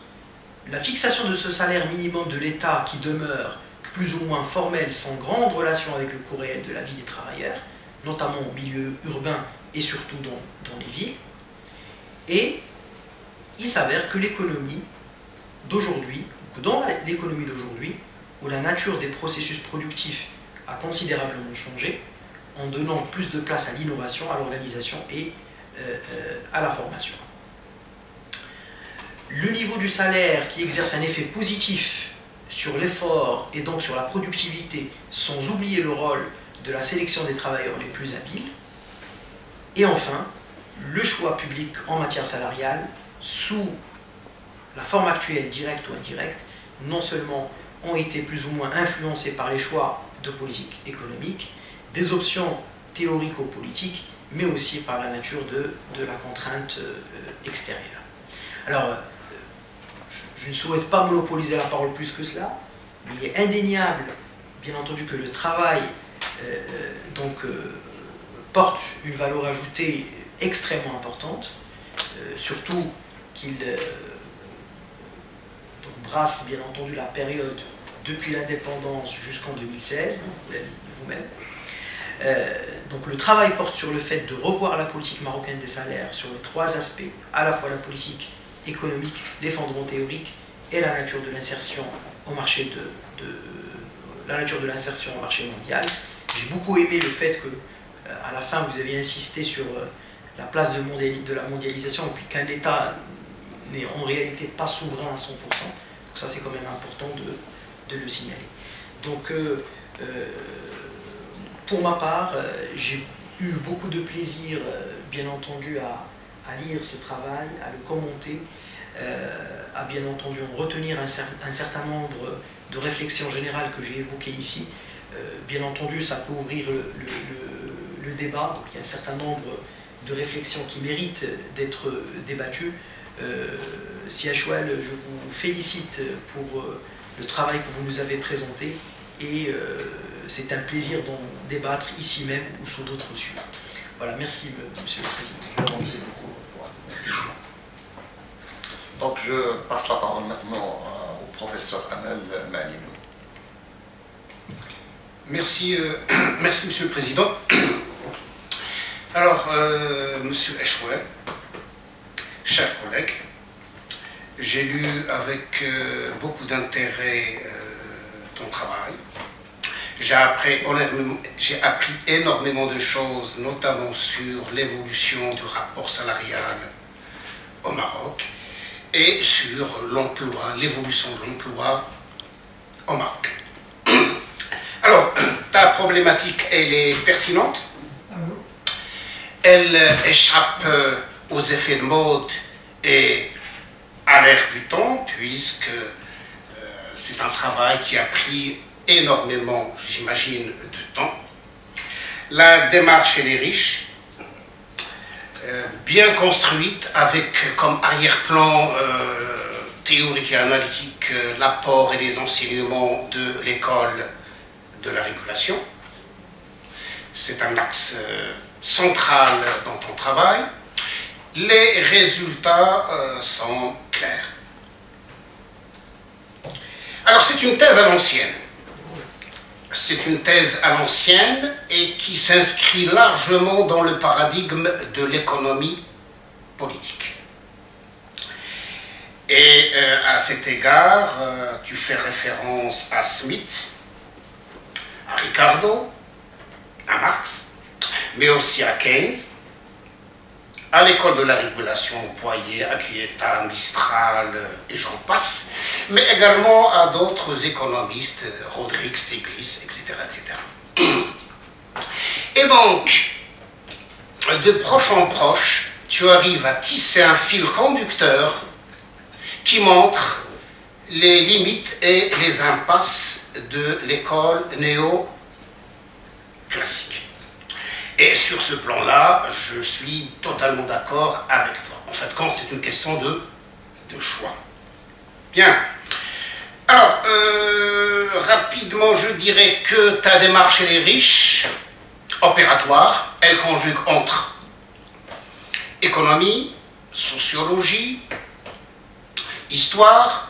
la fixation de ce salaire minimum de l'État qui demeure plus ou moins formel, sans grande relation avec le coût réel de la vie des travailleurs, notamment au milieu urbain et surtout dans les villes. Et il s'avère que l'économie d'aujourd'hui, dans l'économie d'aujourd'hui, où la nature des processus productifs a considérablement changé, en donnant plus de place à l'innovation, à l'organisation et à la formation. Le niveau du salaire qui exerce un effet positif sur l'effort et donc sur la productivité, sans oublier le rôle de la sélection des travailleurs les plus habiles. Et enfin, le choix public en matière salariale, sous la forme actuelle, directe ou indirecte, non seulement ont été plus ou moins influencés par les choix de politique économique, des options théorico-politiques, mais aussi par la nature de la contrainte extérieure. Alors, je ne souhaite pas monopoliser la parole plus que cela, mais il est indéniable, bien entendu, que le travail porte une valeur ajoutée extrêmement importante, surtout qu'il brasse, bien entendu, la période depuis l'indépendance jusqu'en 2016, vous l'avez dit vous-même. Donc le travail porte sur le fait de revoir la politique marocaine des salaires sur les trois aspects, à la fois la politique économique, les fondements théoriques et la nature de l'insertion au marché mondial. J'ai beaucoup aimé le fait que, à la fin, vous avez insisté sur la place de la mondialisation, et puis qu'un État n'est en réalité pas souverain à 100%. Donc ça, c'est quand même important de le signaler. Donc, pour ma part, j'ai eu beaucoup de plaisir, bien entendu, à lire ce travail, à le commenter, à bien entendu en retenir un certain nombre de réflexions générales que j'ai évoquées ici. Bien entendu, ça peut ouvrir le débat, donc il y a un certain nombre de réflexions qui méritent d'être débattues. Si Achoual, je vous félicite pour le travail que vous nous avez présenté et c'est un plaisir d'en débattre ici même ou sur d'autres sujets. Voilà, merci Monsieur le Président. Merci beaucoup. Merci. Donc je passe la parole maintenant au professeur Amel Malinou. Merci, merci Monsieur le Président. Alors, Monsieur Achoual, chers collègues, j'ai lu avec beaucoup d'intérêt ton travail. J'ai appris énormément de choses, notamment sur l'évolution du rapport salarial au Maroc et sur l'emploi, l'évolution de l'emploi au Maroc. Alors, ta problématique, elle est pertinente. Elle échappe aux effets de mode et à l'air du temps, puisque c'est un travail qui a pris énormément, j'imagine, de temps. La démarche, elle est riche, bien construite, avec comme arrière-plan théorique et analytique l'apport et les enseignements de l'école de la régulation. C'est un axe central dans ton travail. Les résultats sont clairs. Alors c'est une thèse à l'ancienne. C'est une thèse à l'ancienne et qui s'inscrit largement dans le paradigme de l'économie politique. Et à cet égard, tu fais référence à Smith, à Ricardo, à Marx, mais aussi à Keynes, à l'école de la régulation, Poirier, Aglietta, Mistral et j'en passe, mais également à d'autres économistes, Rodrigue, Stiglitz, etc., etc. Et donc, de proche en proche, tu arrives à tisser un fil conducteur qui montre les limites et les impasses de l'école néo-classique. Et sur ce plan-là, je suis totalement d'accord avec toi. En fait, quand c'est une question de choix. Bien. Alors, rapidement, je dirais que ta démarche, elle est riche, opératoire. Elle conjugue entre économie, sociologie, histoire,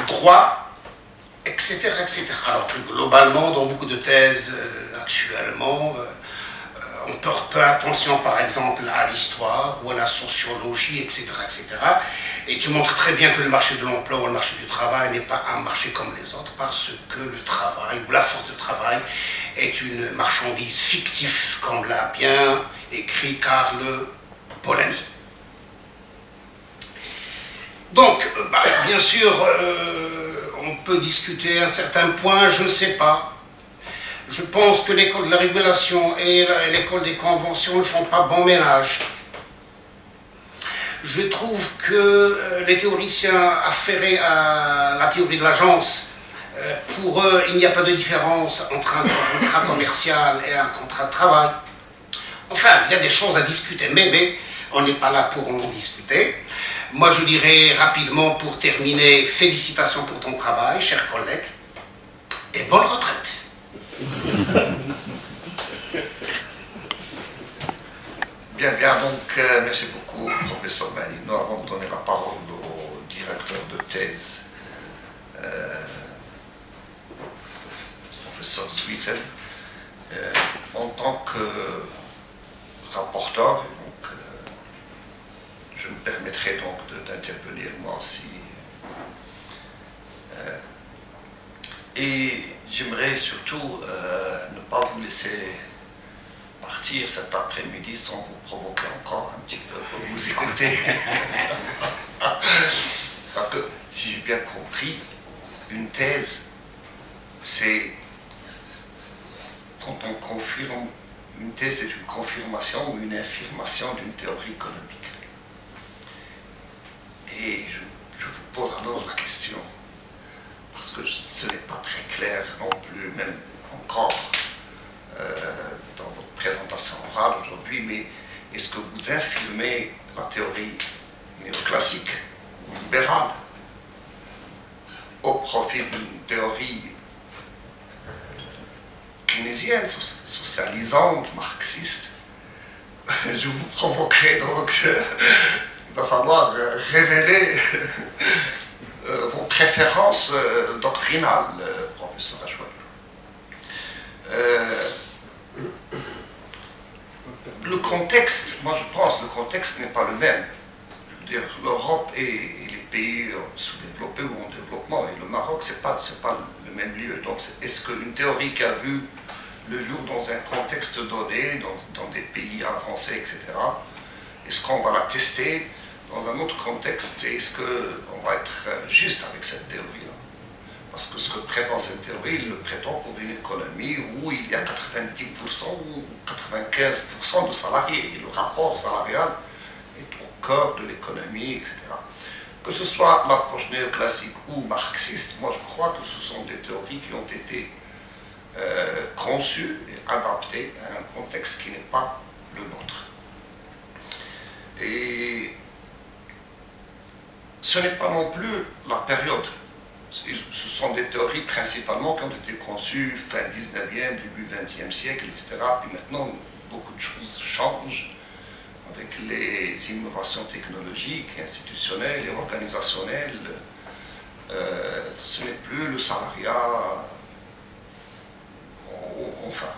droit, etc., etc. Alors, plus globalement, dans beaucoup de thèses actuellement, on porte peu attention, par exemple, à l'histoire ou à la sociologie, etc., etc. Et tu montres très bien que le marché de l'emploi ou le marché du travail n'est pas un marché comme les autres, parce que le travail ou la force de travail est une marchandise fictive, comme l'a bien écrit Karl Polanyi. Donc, bien sûr, on peut discuter à un certain point, je ne sais pas. Je pense que l'école de la régulation et l'école des conventions ne font pas bon ménage. Je trouve que les théoriciens affairés à la théorie de l'agence, pour eux, il n'y a pas de différence entre un contrat commercial et un contrat de travail. Enfin, il y a des choses à discuter, mais on n'est pas là pour en discuter. Moi, je dirais rapidement, pour terminer, félicitations pour ton travail, chers collègues, et bonne retraite. Bien, donc merci beaucoup, professeur Malinou. Nous avons donné la parole au directeur de thèse, professeur Zwieten. En tant que rapporteur, donc, je me permettrai donc d'intervenir moi aussi. Et j'aimerais surtout ne pas vous laisser partir partir cet après-midi sans vous provoquer encore un petit peu pour vous écouter. Parce que, si j'ai bien compris, une thèse, c'est quand on confirme, une thèse c'est une confirmation ou une affirmation d'une théorie économique. Et je vous pose alors la question, parce que ce n'est pas très clair non plus, même encore dans votre présentation orale aujourd'hui, mais est-ce que vous affirmez la théorie néoclassique ou libérale au profit d'une théorie keynésienne, socialisante, marxiste? Je vous provoquerai donc, il va falloir révéler vos préférences doctrinales, professeur Achoua. Le contexte, moi je pense, le contexte n'est pas le même. Je veux dire, l'Europe et les pays sous-développés ou en développement, et le Maroc, c'est pas le même lieu. Donc, est-ce qu'une théorie qui a vu le jour dans un contexte donné, dans des pays avancés, etc., est-ce qu'on va la tester dans un autre contexte et est-ce qu'on va être juste avec cette théorie-là? Parce que ce que prétend cette théorie, il le prétend pour une économie où il y a 90% ou 95% de salariés. Et le rapport salarial est au cœur de l'économie, etc. Que ce soit l'approche néoclassique ou marxiste, moi je crois que ce sont des théories qui ont été conçues et adaptées à un contexte qui n'est pas le nôtre. Et ce n'est pas non plus la période. Ce sont des théories principalement qui ont été conçues fin 19e, début 20e siècle, etc. Puis maintenant, beaucoup de choses changent avec les innovations technologiques, institutionnelles et organisationnelles. Ce n'est plus le salariat, enfin.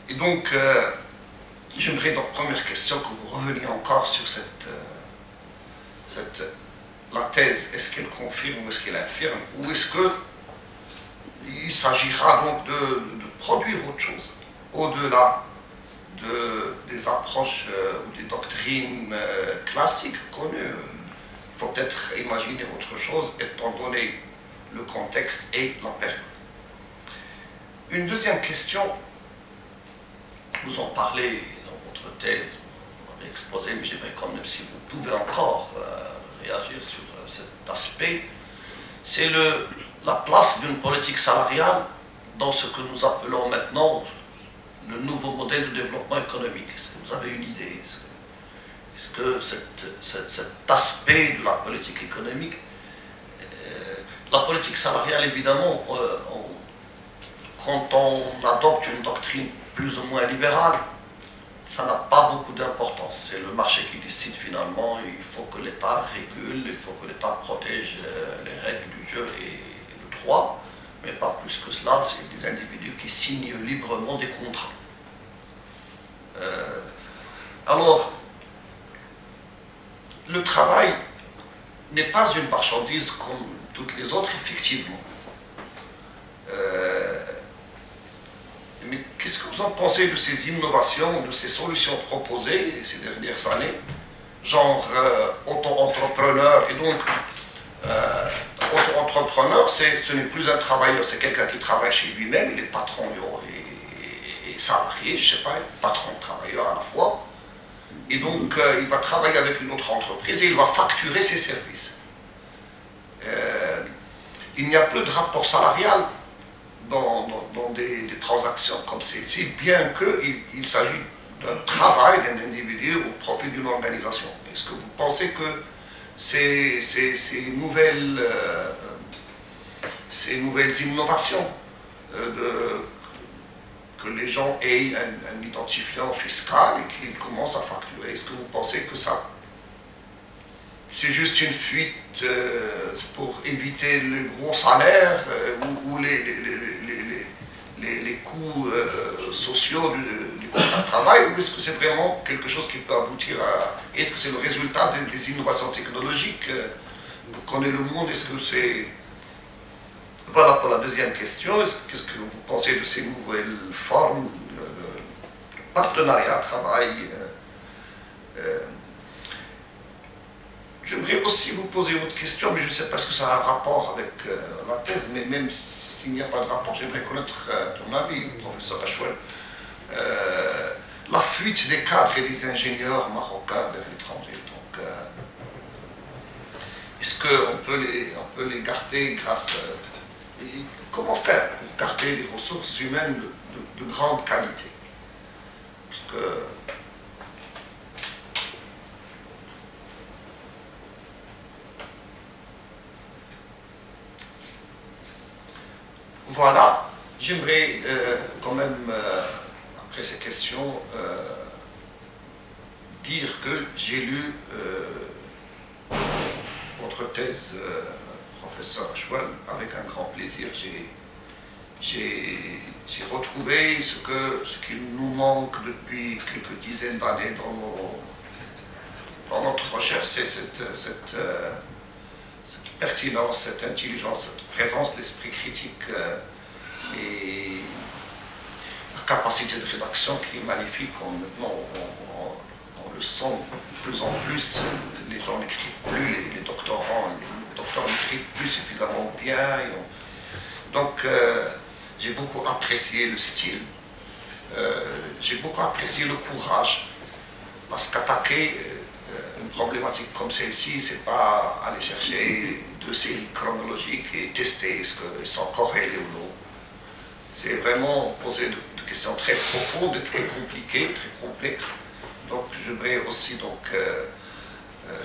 Et donc, j'aimerais donc, première question, que vous reveniez encore sur la thèse. Est-ce qu'elle confirme ou est-ce qu'elle infirme? Ou est-ce qu'il s'agira donc de produire autre chose, au-delà des approches ou des doctrines classiques connues? Il faut peut-être imaginer autre chose, étant donné le contexte et la période. Une deuxième question, vous en parlez dans votre thèse, vous l'avez exposé, mais j'aimerais quand même, si vous pouvez encore réagir sur cet aspect, c'est la place d'une politique salariale dans ce que nous appelons maintenant le nouveau modèle de développement économique. Est-ce que vous avez une idée? Est-ce que cet aspect de la politique économique, la politique salariale, évidemment, quand on adopte une doctrine plus ou moins libérale, ça n'a pas beaucoup d'importance. C'est le marché qui décide finalement. Il faut que l'État régule, il faut que l'État protège les règles du jeu et le droit, mais pas plus que cela. C'est des individus qui signent librement des contrats. Alors, le travail n'est pas une marchandise comme toutes les autres, effectivement. Mais qu'est-ce que vous en pensez de ces innovations, de ces solutions proposées ces dernières années, genre auto-entrepreneur? Et donc, auto-entrepreneur, ce n'est plus un travailleur, c'est quelqu'un qui travaille chez lui-même, il est patron et salarié, je ne sais pas, patron, travailleur à la fois. Et donc, il va travailler avec une autre entreprise et il va facturer ses services. Il n'y a plus de rapport salarial dans des transactions comme celle-ci, bien qu'il s'agit d'un travail d'un individu au profit d'une organisation. Est-ce que vous pensez que ces nouvelles innovations, que les gens aient un identifiant fiscal et qu'ils commencent à facturer, est-ce que vous pensez que ça, c'est juste une fuite pour éviter les gros salaires ou les coûts sociaux du contrat de travail, ou est-ce que c'est vraiment quelque chose qui peut aboutir à... Est-ce que c'est le résultat des innovations technologiques? Vous connaissez le monde, est-ce que Voilà pour la deuxième question. Qu'est-ce que vous pensez de ces nouvelles formes de partenariat, travail? J'aimerais aussi vous poser une autre question, mais je ne sais pas si ça a un rapport avec la thèse, mais même s'il n'y a pas de rapport, j'aimerais connaître ton avis, professeur Achouel. La fuite des cadres et des ingénieurs marocains vers l'étranger. Donc, est-ce qu'on peut les garder grâce à... Comment faire pour garder des ressources humaines de grande qualité? Parce que... Voilà, j'aimerais quand même, après ces questions, dire que j'ai lu votre thèse, professeur Achouel, avec un grand plaisir. J'ai retrouvé ce qu'il nous manque depuis quelques dizaines d'années dans notre recherche, c'est cette pertinence, cette intelligence, cette présence d'esprit critique et la capacité de rédaction qui est magnifique. Maintenant, on le sent de plus en plus. Les gens n'écrivent plus, les docteurs n'écrivent plus suffisamment bien. Donc, j'ai beaucoup apprécié le style. J'ai beaucoup apprécié le courage, parce qu'attaquer une problématique comme celle-ci, c'est pas aller chercher deux séries chronologiques et tester est-ce qu'elles sont corrélées ou non. C'est vraiment poser de questions très profondes, très compliquées, très complexes. Donc j'aimerais aussi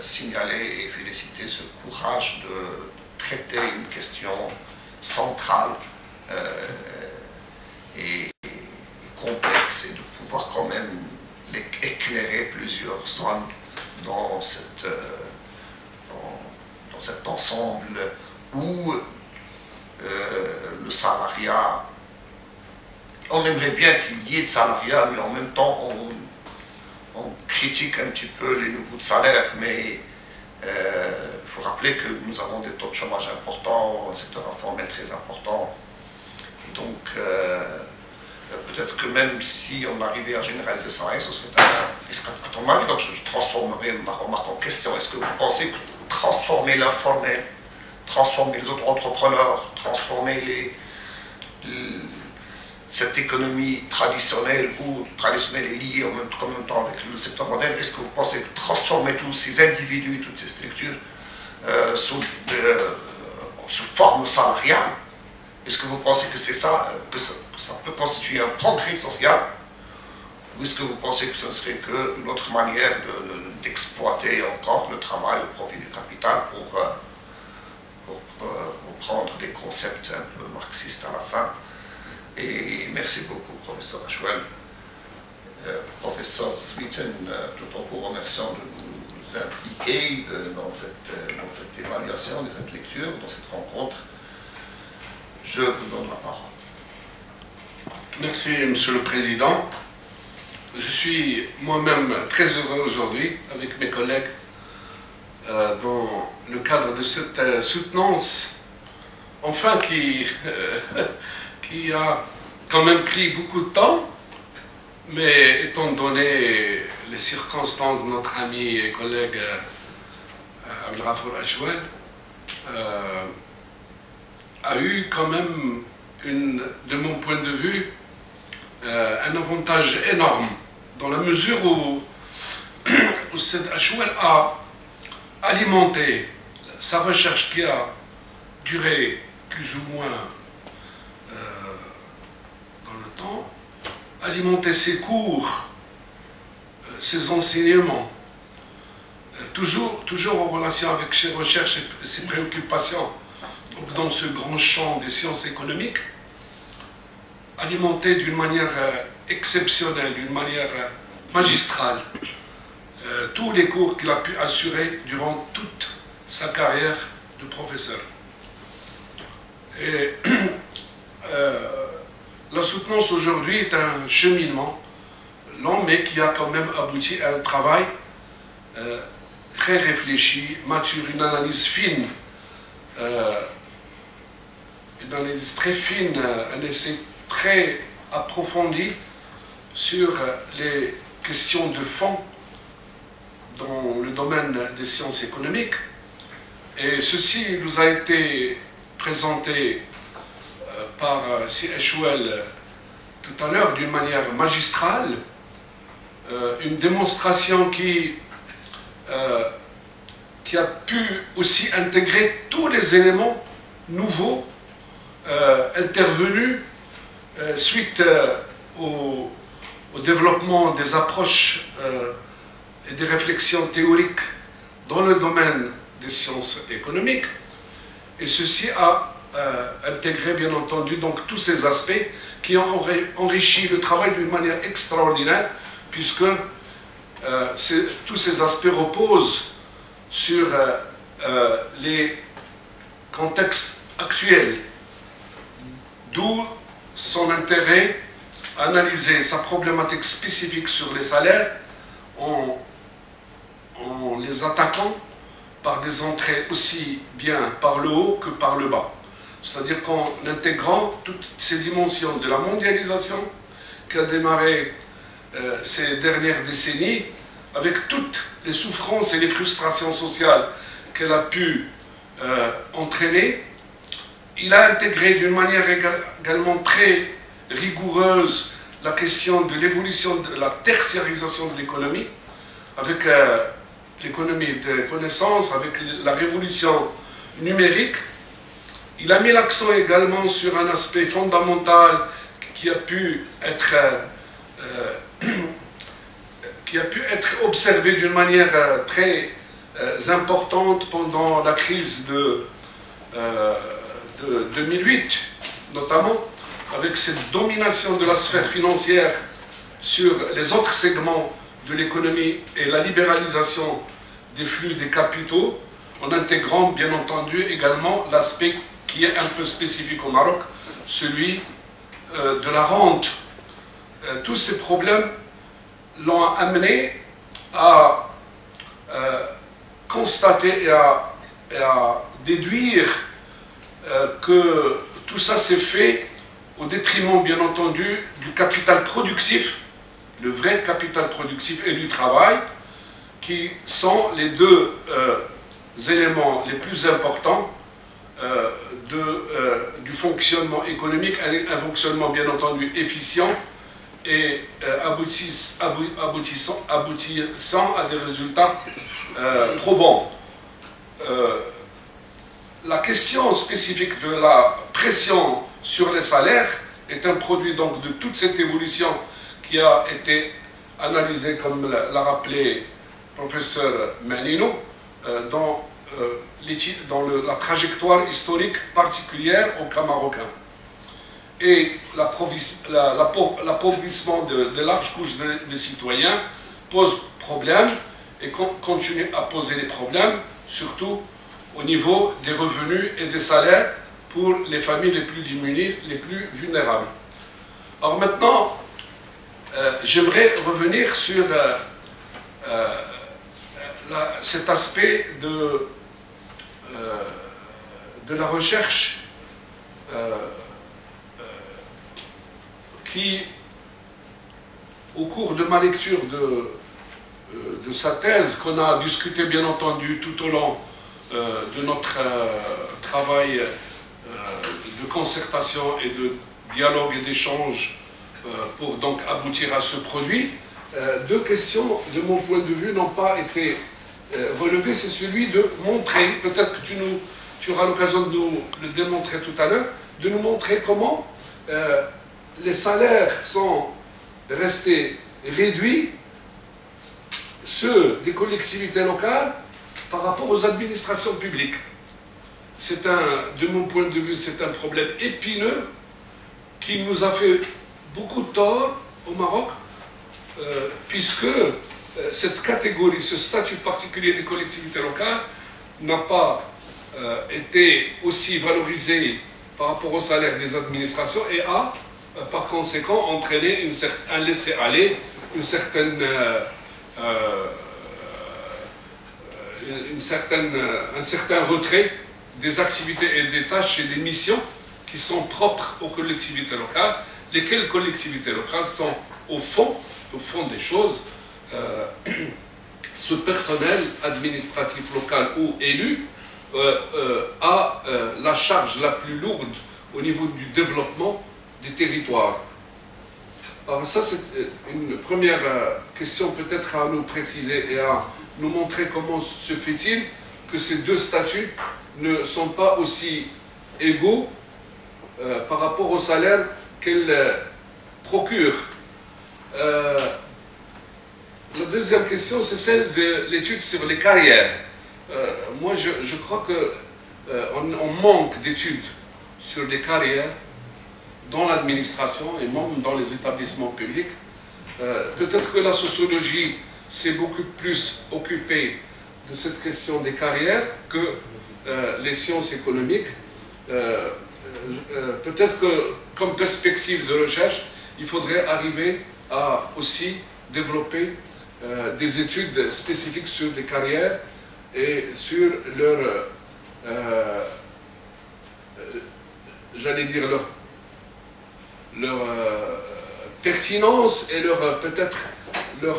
signaler et féliciter ce courage de traiter une question centrale et complexe, et de pouvoir quand même éclairer plusieurs zones dans cet ensemble où le salariat, on aimerait bien qu'il y ait de salariat, mais en même temps on critique un petit peu les niveaux de salaire, mais il faut rappeler que nous avons des taux de chômage importants, un secteur informel très important, et donc peut-être que même si on arrivait à généraliser ça, est-ce qu'à ton avis, donc je transformerai ma remarque en question, est-ce que vous pensez que transformer l'informel, transformer les autres entrepreneurs, transformer cette économie traditionnelle est liée en même temps avec le secteur moderne, est-ce que vous pensez que transformer tous ces individus, toutes ces structures sous forme salariale, est-ce que vous pensez que c'est ça, que ça peut constituer un progrès social, ou est-ce que vous pensez que ce ne serait qu'une autre manière d'exploiter encore le travail au profit du capital pour reprendre des concepts un peu marxistes à la fin? Et merci beaucoup, professeur Achouel. Professeur Sweeten, tout en vous remerciant de nous impliquer dans cette évaluation, dans cette lecture, dans cette rencontre, je vous donne la parole. Merci, Monsieur le Président. Je suis moi-même très heureux aujourd'hui, avec mes collègues, dans le cadre de cette soutenance, enfin qui a quand même pris beaucoup de temps, mais étant donné les circonstances de notre ami et collègue Abdelghafour Achouel, a eu quand même, de mon point de vue, un avantage énorme, dans la mesure où Said Achouel a alimenté sa recherche qui a duré plus ou moins dans le temps, alimenter ses cours, ses enseignements, toujours en relation avec ses recherches et ses préoccupations, donc dans ce grand champ des sciences économiques, alimenté d'une manière exceptionnelle, d'une manière magistrale, tous les cours qu'il a pu assurer durant toute sa carrière de professeur. Et la soutenance aujourd'hui est un cheminement long, mais qui a quand même abouti à un travail très réfléchi, mature, une analyse fine une analyse très fine, un essai très approfondi sur les questions de fond dans le domaine des sciences économiques. Et ceci nous a été présenté par C. Ashwell tout à l'heure d'une manière magistrale, une démonstration qui a pu aussi intégrer tous les éléments nouveaux intervenus suite au développement des approches et des réflexions théoriques dans le domaine des sciences économiques. Et ceci a intégré bien entendu donc tous ces aspects qui ont enrichi le travail d'une manière extraordinaire, puisque tous ces aspects reposent sur les contextes actuels, d'où son intérêt à analyser sa problématique spécifique sur les salaires en les attaquant par des entrées aussi bien par le haut que par le bas. C'est-à-dire qu'en intégrant toutes ces dimensions de la mondialisation qui a démarré ces dernières décennies, avec toutes les souffrances et les frustrations sociales qu'elle a pu entraîner, il a intégré d'une manière également très rigoureuse la question de l'évolution de la tertiarisation de l'économie, avec l'économie des connaissances, avec la révolution numérique. Il a mis l'accent également sur un aspect fondamental qui a pu être observé d'une manière très importante pendant la crise de 2008, notamment, avec cette domination de la sphère financière sur les autres segments de l'économie et la libéralisation des flux des capitaux, en intégrant bien entendu également l'aspect qui est un peu spécifique au Maroc, celui de la rente. Tous ces problèmes l'ont amené à constater et à déduire que tout ça s'est fait au détriment, bien entendu, du capital productif, le vrai capital productif, et du travail, qui sont les deux éléments les plus importants du fonctionnement économique, un fonctionnement bien entendu efficient et aboutissant à des résultats probants. La question spécifique de la pression sur les salaires est un produit donc de toute cette évolution qui a été analysée, comme l'a rappelé le professeur Manino, dans la trajectoire historique particulière au cas marocain. Et l'appauvrissement de larges couches de citoyens pose problème et continue à poser des problèmes, surtout au niveau des revenus et des salaires pour les familles les plus démunies, les plus vulnérables. Alors maintenant, j'aimerais revenir sur cet aspect de la recherche qui, au cours de ma lecture de sa thèse, qu'on a discuté bien entendu tout au long de notre travail de concertation et de dialogue et d'échange pour donc aboutir à ce produit, deux questions de mon point de vue n'ont pas été relevées. C'est celui de montrer, peut-être que tu auras l'occasion de nous le démontrer tout à l'heure, de nous montrer comment les salaires sont restés réduits, ceux des collectivités locales, par rapport aux administrations publiques. De mon point de vue, c'est un problème épineux qui nous a fait beaucoup de tort au Maroc, puisque cette catégorie, ce statut particulier des collectivités locales n'a pas été aussi valorisé par rapport au salaire des administrations et a, par conséquent, entraîné un laisser-aller, un certain retrait des activités et des tâches et des missions qui sont propres aux collectivités locales, lesquelles collectivités locales sont au fond des choses, ce personnel administratif local ou élu a la charge la plus lourde au niveau du développement des territoires. Alors ça, c'est une première question peut-être à nous préciser et à nous montrer comment se fait-il que ces deux statuts ne sont pas aussi égaux par rapport au salaire qu'elles procurent. La deuxième question, c'est celle de l'étude sur les carrières. Moi, je crois qu'on manque d'études sur les carrières dans l'administration et même dans les établissements publics. Peut-être que la sociologie s'est beaucoup plus occupée de cette question des carrières que les sciences économiques. Peut-être que, comme perspective de recherche, il faudrait arriver à aussi développer des études spécifiques sur les carrières et sur leur, j'allais dire, leur pertinence et peut-être leur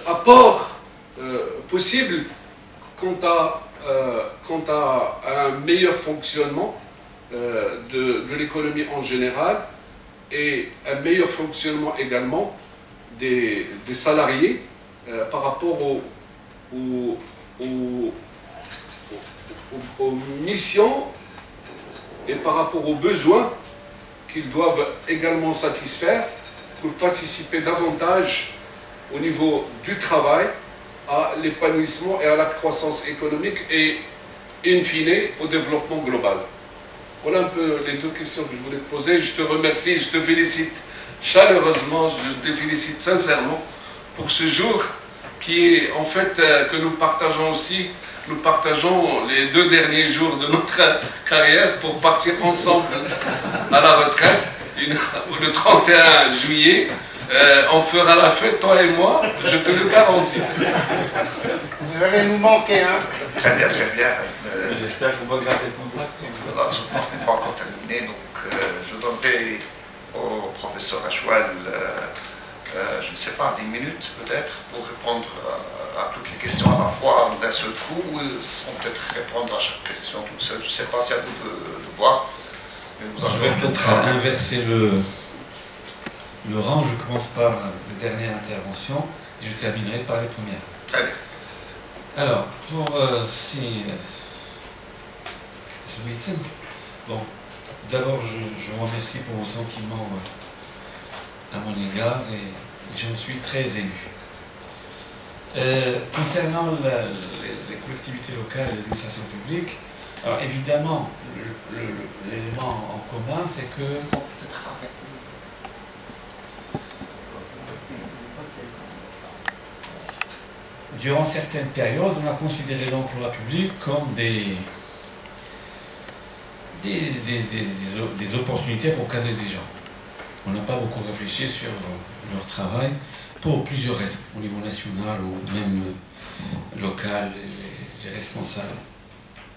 apport possible quant à un meilleur fonctionnement de l'économie en général et un meilleur fonctionnement également des salariés par rapport aux missions et par rapport aux besoins qu'ils doivent également satisfaire pour participer davantage au niveau du travail à l'épanouissement et à la croissance économique et, in fine, au développement global. Voilà un peu les deux questions que je voulais te poser. Je te remercie, je te félicite chaleureusement, je te félicite sincèrement pour ce jour qui est en fait que nous partageons aussi. Nous partageons les 2 derniers jours de notre carrière pour partir ensemble à la retraite. Le 31 juillet, on fera la fête, toi et moi, je te le garantis. Vous allez nous manquer, hein? Très bien, très bien. J'espère qu'on va garder le contact. La soutenance n'est pas encore terminée, donc je donnerai au professeur Achoual, je ne sais pas, 10 minutes peut-être, pour répondre à toutes les questions à la fois d'un seul coup, ou peut-être répondre à chaque question toute seule. Je ne sais pas si à vous de voir. Je vais peut-être inverser le rang. Je commence par la dernière intervention et je terminerai par les premières. Très bien. Alors, pour Zweten, bon, d'abord je vous remercie pour vos sentiments à mon égard et j'en suis très ému. Concernant les collectivités locales et les administrations publiques, alors évidemment, l'élément en commun, c'est que durant certaines périodes, on a considéré l'emploi public comme des opportunités pour caser des gens. On n'a pas beaucoup réfléchi sur leur travail pour plusieurs raisons, au niveau national ou même local, les responsables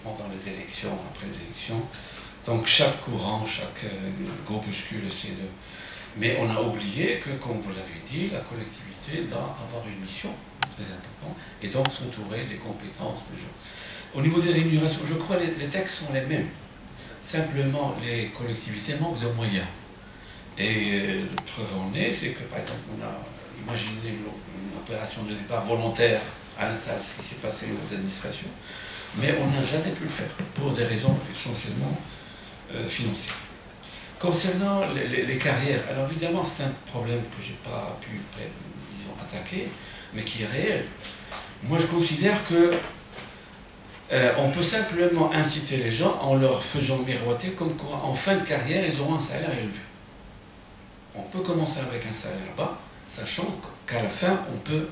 pendant les élections, après les élections. Donc chaque courant, chaque groupuscule essaie de... Mais on a oublié que, comme vous l'avez dit, la collectivité doit avoir une mission très importante et donc s'entourer des compétences des gens. Au niveau des rémunérations, je crois que les textes sont les mêmes. Simplement, les collectivités manquent de moyens. Et la preuve en est, c'est que par exemple, on a imaginé une opération de départ volontaire à l'instar de ce qui s'est passé aux administrations, mais on n'a jamais pu le faire pour des raisons essentiellement financières. Concernant les carrières, alors évidemment c'est un problème que je n'ai pas pu, disons, attaquer, mais qui est réel. Moi je considère que on peut simplement inciter les gens en leur faisant miroiter comme quoi en fin de carrière ils auront un salaire élevé. On peut commencer avec un salaire bas, sachant qu'à la fin on peut,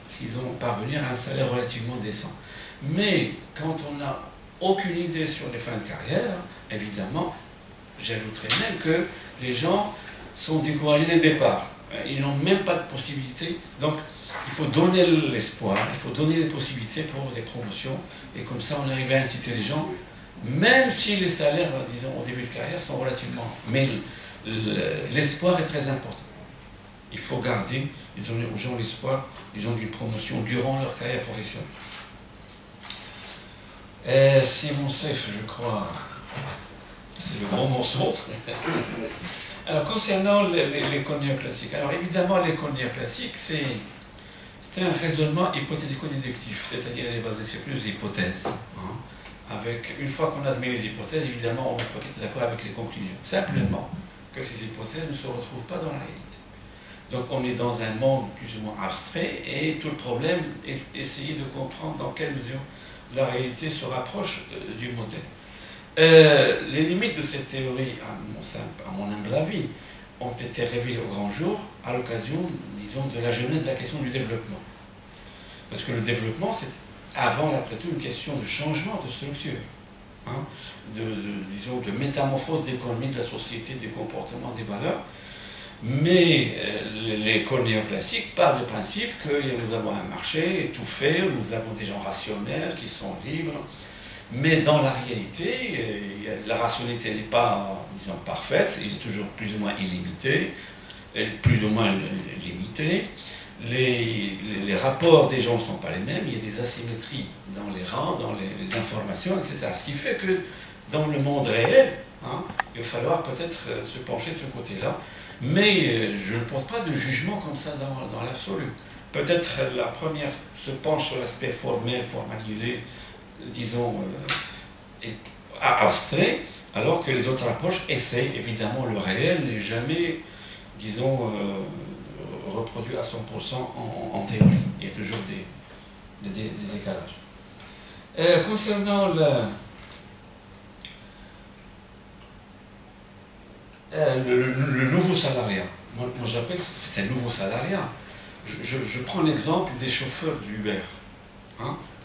s'ils vont parvenir à un salaire relativement décent. Mais quand on n'a aucune idée sur les fins de carrière, évidemment, j'ajouterais même que les gens sont découragés dès le départ. Ils n'ont même pas de possibilité. Donc, il faut donner l'espoir, il faut donner les possibilités pour des promotions. Et comme ça, on arrive à inciter les gens même si les salaires, disons, au début de carrière sont relativement... Mais l'espoir est très important. Il faut garder et donner aux gens l'espoir, disons, d'une promotion durant leur carrière professionnelle. Simon Seif, je crois, c'est le gros morceau. Alors, concernant l'école néoclassique, alors évidemment, l'école néoclassique, c'est un raisonnement hypothético-déductif, c'est-à-dire elle est basée sur plusieurs hypothèses. Une fois qu'on admet les hypothèses, évidemment, on peut être d'accord avec les conclusions. Simplement que ces hypothèses ne se retrouvent pas dans la réalité. Donc on est dans un monde plus ou moins abstrait et tout le problème est d'essayer de comprendre dans quelle mesure la réalité se rapproche du modèle. Les limites de cette théorie, à mon humble avis, ont été révélées au grand jour à l'occasion, disons, de la jeunesse de la question du développement. Parce que le développement, c'est avant et après tout une question de changement de structure, disons, de métamorphose d'économie, de la société, des comportements, des valeurs. Mais l'école néoclassique part du principe que nous avons un marché étouffé, nous avons des gens rationnels qui sont libres, mais dans la réalité, la rationalité n'est pas, disons, parfaite, il est toujours plus ou moins illimité, plus ou moins limité. Les rapports des gens ne sont pas les mêmes, il y a des asymétries dans les rangs, dans les informations, etc. Ce qui fait que dans le monde réel, il va falloir peut-être se pencher de ce côté-là. Mais je ne pense pas de jugement comme ça dans l'absolu. Peut-être la première se penche sur l'aspect formel, formalisé, disons, abstrait, alors que les autres approches essayent, évidemment, le réel n'est jamais, disons, reproduit à 100% en théorie. Il y a toujours des décalages. Concernant le nouveau salariat, moi j'appelle c'est un nouveau salariat. Je prends l'exemple des chauffeurs d'Uber.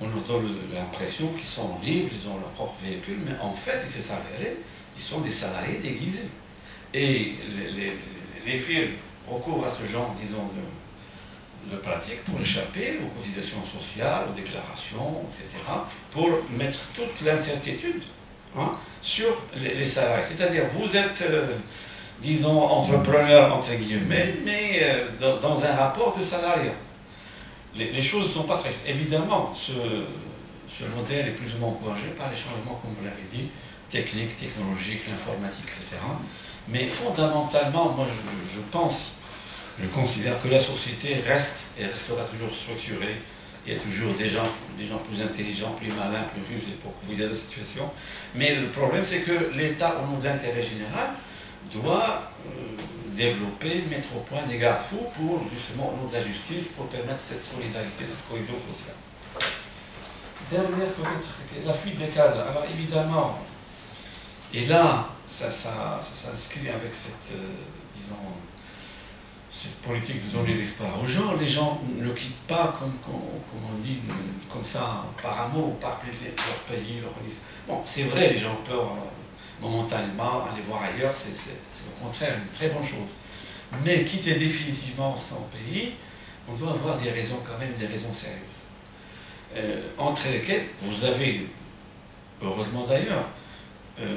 On leur donne l'impression qu'ils sont libres, ils ont leur propre véhicule, mais en fait, il s'est avéré, ils sont des salariés déguisés. Et les firmes recourent à ce genre, disons, de pratiques pour échapper aux cotisations sociales, aux déclarations, etc., pour mettre toute l'incertitude sur les salariés. C'est-à-dire, vous êtes, disons, entrepreneur, entre guillemets, mais dans un rapport de salariat. Les choses ne sont pas très... Évidemment, ce modèle est plus ou moins encouragé par les changements, comme vous l'avez dit, techniques, technologiques, l'informatique, etc. Mais fondamentalement, moi je considère que la société reste et restera toujours structurée. Il y a toujours des gens plus intelligents, plus malins, plus rusés pour couvrir la situation. Mais le problème, c'est que l'État, au nom de l'intérêt général, doit développer, mettre au point des garde-fous pour, justement, au nom de la justice, pour permettre cette solidarité, cette cohésion sociale. Dernière, peut-être, la fuite des cadres. Alors, évidemment, et là, ça s'inscrit avec cette, disons, cette politique de donner l'espoir aux gens. Les gens ne quittent pas, comme on dit, comme ça, par amour, par plaisir, leur pays, leur religion. Bon, c'est vrai, les gens peuvent momentanément aller voir ailleurs, c'est au contraire une très bonne chose. Mais quitter définitivement son pays, on doit avoir des raisons quand même, des raisons sérieuses. Entre lesquelles vous avez, heureusement d'ailleurs,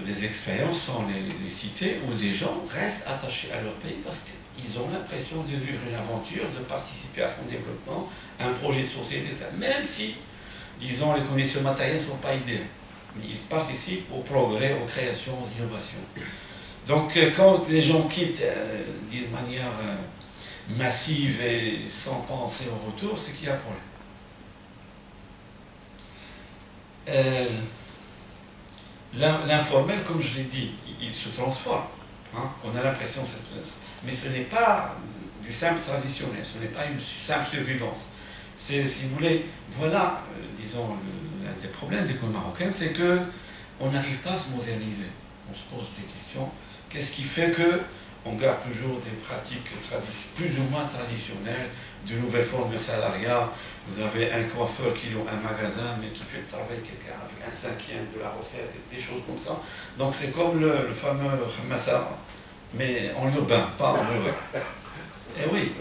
des expériences sans les citer, où des gens restent attachés à leur pays parce qu'ils ont l'impression de vivre une aventure, de participer à son développement, à un projet de société, même si, disons, les conditions matérielles ne sont pas idéales. Mais ils participent au progrès, aux créations, aux innovations. Donc, quand les gens quittent d'une manière massive et sans penser au retour, c'est qu'il y a un problème. L'informel, comme je l'ai dit, il se transforme. On a l'impression que mais ce n'est pas du simple traditionnel, ce n'est pas une simple survivance. C'est, si vous voulez, voilà, disons, l'un des problèmes des écoles marocaines, c'est qu'on n'arrive pas à se moderniser. On se pose des questions. Qu'est-ce qui fait qu'on garde toujours des pratiques plus ou moins traditionnelles, de nouvelles formes de salariat? Vous avez un coiffeur qui a un magasin, mais qui fait travailler quelqu'un avec un cinquième de la recette, et des choses comme ça. Donc c'est comme le fameux Massa, mais en urbain, pas en rural. Eh oui.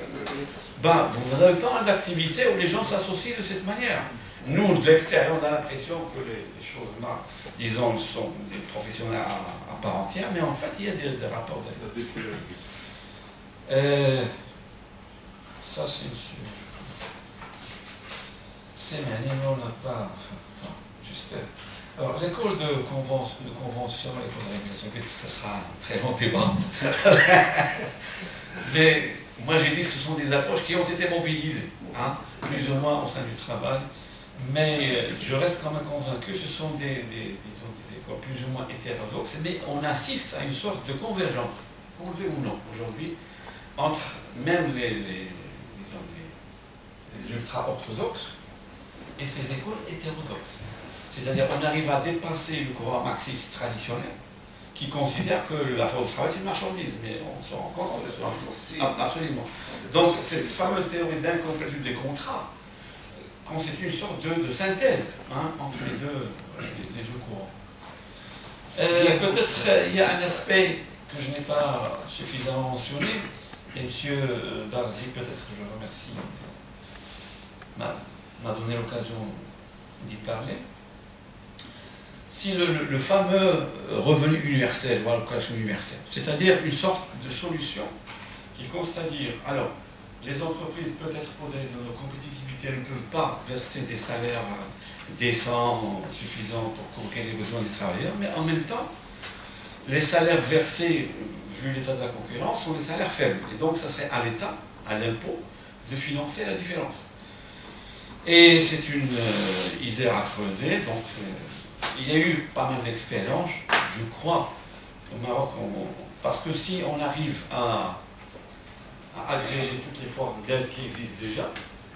Ben, vous n'avez pas d'activité où les gens s'associent de cette manière. Nous, de l'extérieur, on a l'impression que les choses, disons, sont des professionnels à part entière, mais en fait, il y a des rapports d'ailleurs. Ça, c'est mais on n'a pas, enfin, j'espère. Alors, l'école de convention, l'école de régulation, ce sera un très long débat. Mais moi, j'ai dit que ce sont des approches qui ont été mobilisées, hein, plus ou moins au sein du travail. Mais je reste quand même convaincu que ce sont des écoles plus ou moins hétérodoxes, mais on assiste à une sorte de convergence, qu'on le veut ou non, aujourd'hui, entre même les ultra-orthodoxes et ces écoles hétérodoxes. C'est-à-dire qu'on arrive à dépasser le courant marxiste traditionnel qui considère que la force de travail est une marchandise, mais on se rend compte que absolument. Donc cette fameuse théorie d'incomplétude des contrats constitue une sorte de synthèse, hein, entre les deux courants. Peut-être il y a un aspect que je n'ai pas suffisamment mentionné, et M. Barzi, peut-être que je remercie, m'a donné l'occasion d'y parler. Si le fameux revenu universel ou allocation universelle, c'est-à-dire une sorte de solution qui consiste à dire, alors, les entreprises, peut-être pour des raisons de compétitivité, ne peuvent pas verser des salaires décents, suffisants pour couvrir les besoins des travailleurs, mais en même temps, les salaires versés, vu l'état de la concurrence, sont des salaires faibles. Et donc, ça serait à l'État, à l'impôt, de financer la différence. Et c'est une idée à creuser, donc il y a eu pas mal d'expériences, je crois, au Maroc, parce que si on arrive à agréger toutes les formes d'aide qui existent déjà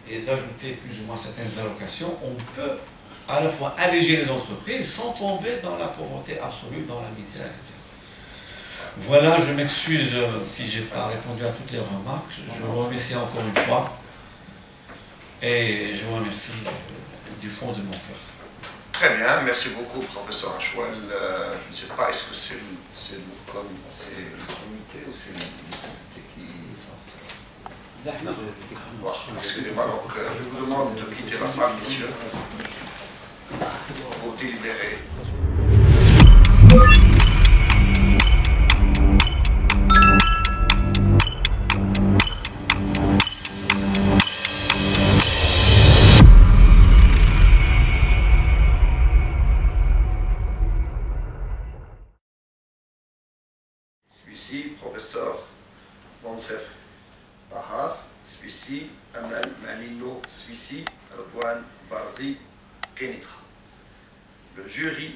et d'ajouter plus ou moins certaines allocations, on peut à la fois alléger les entreprises sans tomber dans la pauvreté absolue, dans la misère, etc. Voilà, je m'excuse si je n'ai pas répondu à toutes les remarques. Je vous remercie encore une fois et je vous remercie du fond de mon cœur. Très bien, merci beaucoup, professeur Achouel. Je ne sais pas, est-ce que c'est le comité ou c'est l'unité qui... Bon, excusez-moi, donc je vous demande de quitter la salle, messieurs, pour délibérer. Celui-ci, professeur Monsef Bahar, celui-ci, Amal Manino, celui-ci, Radouane Barzi Kenitra. Le jury,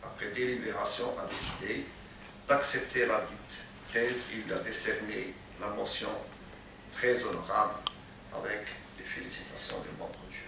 après délibération, a décidé d'accepter la dite thèse. Il lui a décerné la mention très honorable avec les félicitations des membres du jury.